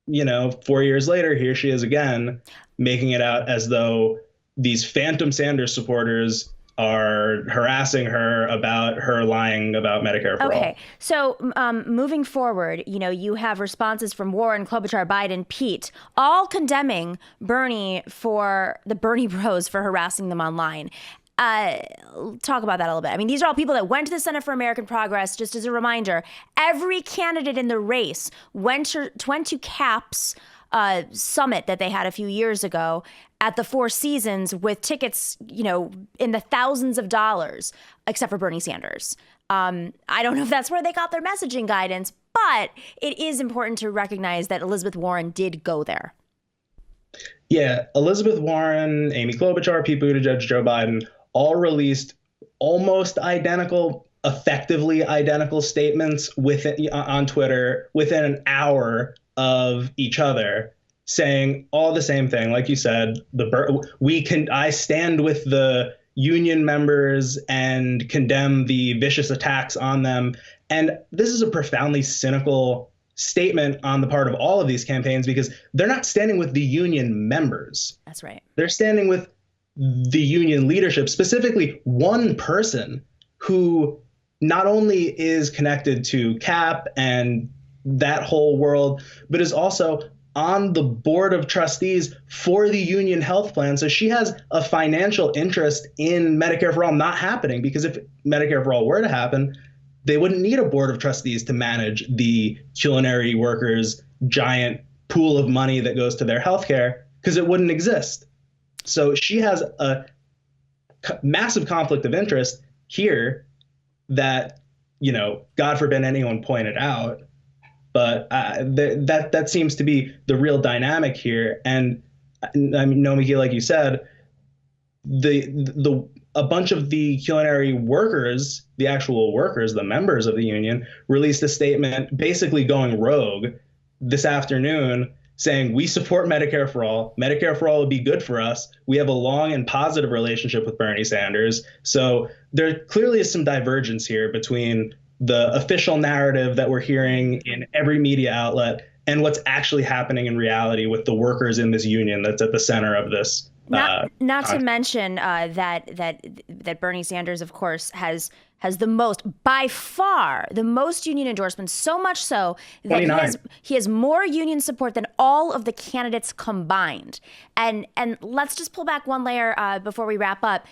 4 years later, here she is again, making it out as though these phantom Sanders supporters are harassing her about her lying about Medicare for all. Okay, so moving forward, you have responses from Warren, Klobuchar, Biden, Pete, all condemning Bernie for the Bernie bros for harassing them online. Talk about that a little bit. I mean, these are all people that went to the Center for American Progress. Just as a reminder, every candidate in the race went to CAP's summit that they had a few years ago at the Four Seasons with tickets, in the thousands of dollars, except for Bernie Sanders. I don't know if that's where they got their messaging guidance, but it is important to recognize that Elizabeth Warren did go there. Yeah, Elizabeth Warren, Amy Klobuchar, Pete Buttigieg, Joe Biden all released almost identical, effectively identical statements on Twitter within an hour of each other, saying all the same thing. Like you said, I stand with the union members and condemn the vicious attacks on them. And this is a profoundly cynical statement on the part of all of these campaigns, because they're not standing with the union members. That's right. They're standing with the union leadership, specifically one person who not only is connected to CAP and that whole world, but is also on the board of trustees for the union health plan. So she has a financial interest in Medicare for All not happening, because if Medicare for All were to happen, they wouldn't need a board of trustees to manage the culinary workers' giant pool of money that goes to their health care, because it wouldn't exist. So she has a massive conflict of interest here that, God forbid anyone pointed out. But that seems to be the real dynamic here. And I mean, Nomiki, like you said, a bunch of the culinary workers, the actual workers, the members of the union, released a statement basically going rogue this afternoon, saying we support Medicare for All. Medicare for All would be good for us. We have a long and positive relationship with Bernie Sanders. So there clearly is some divergence here between the official narrative that we're hearing in every media outlet and what's actually happening in reality with the workers in this union that's at the center of this. Not to mention that Bernie Sanders, of course, has the most, by far, the most union endorsements, so much so that he has more union support than all of the candidates combined. And let's just pull back one layer before we wrap up.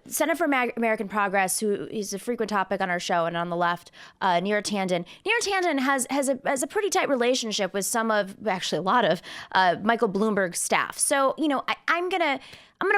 Center for American Progress, who is a frequent topic on our show and on the left, Neera Tanden. Neera Tanden has a pretty tight relationship with a lot of Michael Bloomberg's staff. So, I'm gonna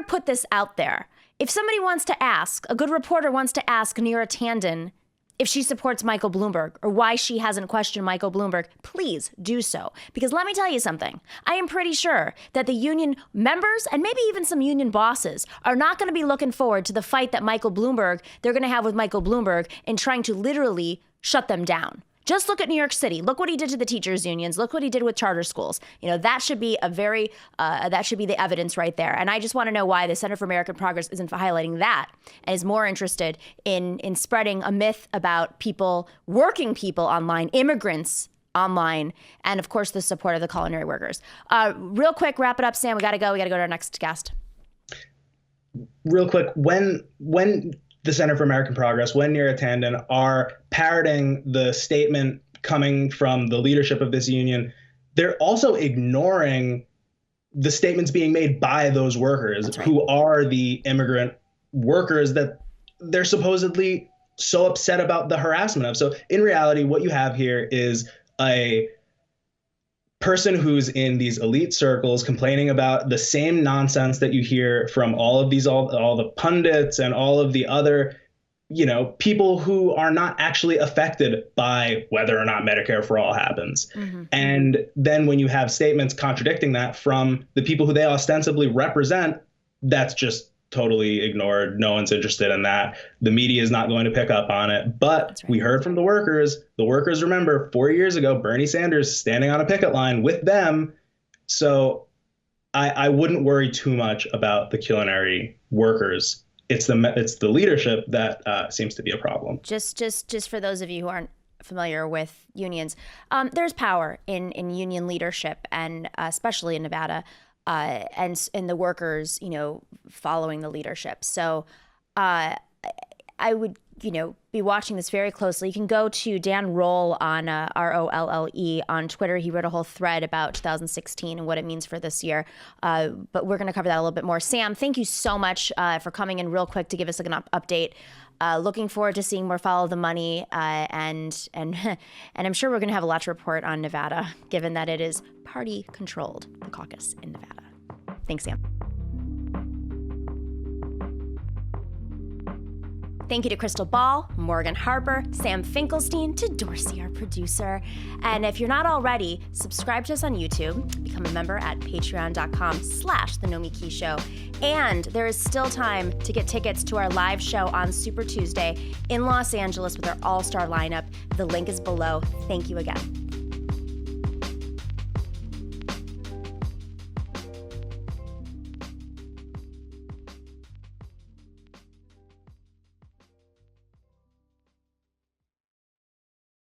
put this out there. If somebody wants to ask, a good reporter wants to ask Neera Tanden if she supports Michael Bloomberg or why she hasn't questioned Michael Bloomberg, please do so. Because let me tell you something. I am pretty sure that the union members and maybe even some union bosses are not going to be looking forward to the fight that they're going to have with Michael Bloomberg in trying to literally shut them down. Just look at New York City. Look what he did to the teachers' unions. Look what he did with charter schools. That should be that should be the evidence right there. And I just want to know why the Center for American Progress isn't highlighting that and is more interested in spreading a myth about working people online, immigrants online, and of course the support of the culinary workers. Real quick, wrap it up, Sam. We got to go. We got to go to our next guest. Real quick, when the Center for American Progress, when Neera Tanden are parroting the statement coming from the leadership of this union, they're also ignoring the statements being made by those workers who are the immigrant workers that they're supposedly so upset about the harassment of. So in reality, what you have here is a person who's in these elite circles complaining about the same nonsense that you hear from all the pundits and all of the other, people who are not actually affected by whether or not Medicare for All happens. Mm-hmm. And then when you have statements contradicting that from the people who they ostensibly represent, that's just totally ignored. No one's interested in that. The media is not going to pick up on it. But we heard from the workers. The workers, remember, 4 years ago, Bernie Sanders standing on a picket line with them. So I wouldn't worry too much about the culinary workers. It's the leadership that seems to be a problem. Just for those of you who aren't familiar with unions, there's power in union leadership, and especially in Nevada. And the workers, following the leadership. So I would, be watching this very closely. You can go to Dan Roll on ROLLE on Twitter. He wrote a whole thread about 2016 and what it means for this year. But we're going to cover that a little bit more. Sam, thank you so much for coming in real quick to give us an update. Looking forward to seeing more Follow the Money, and I'm sure we're going to have a lot to report on Nevada, given that it is party controlled, the caucus in Nevada. Thanks, Sam. Thank you to Krystal Ball, Morgan Harper, Sam Finkelstein, to Dorsey, our producer. And if you're not already, subscribe to us on YouTube, become a member at patreon.com/The Nomiki Show. And there is still time to get tickets to our live show on Super Tuesday in Los Angeles with our all-star lineup. The link is below. Thank you again.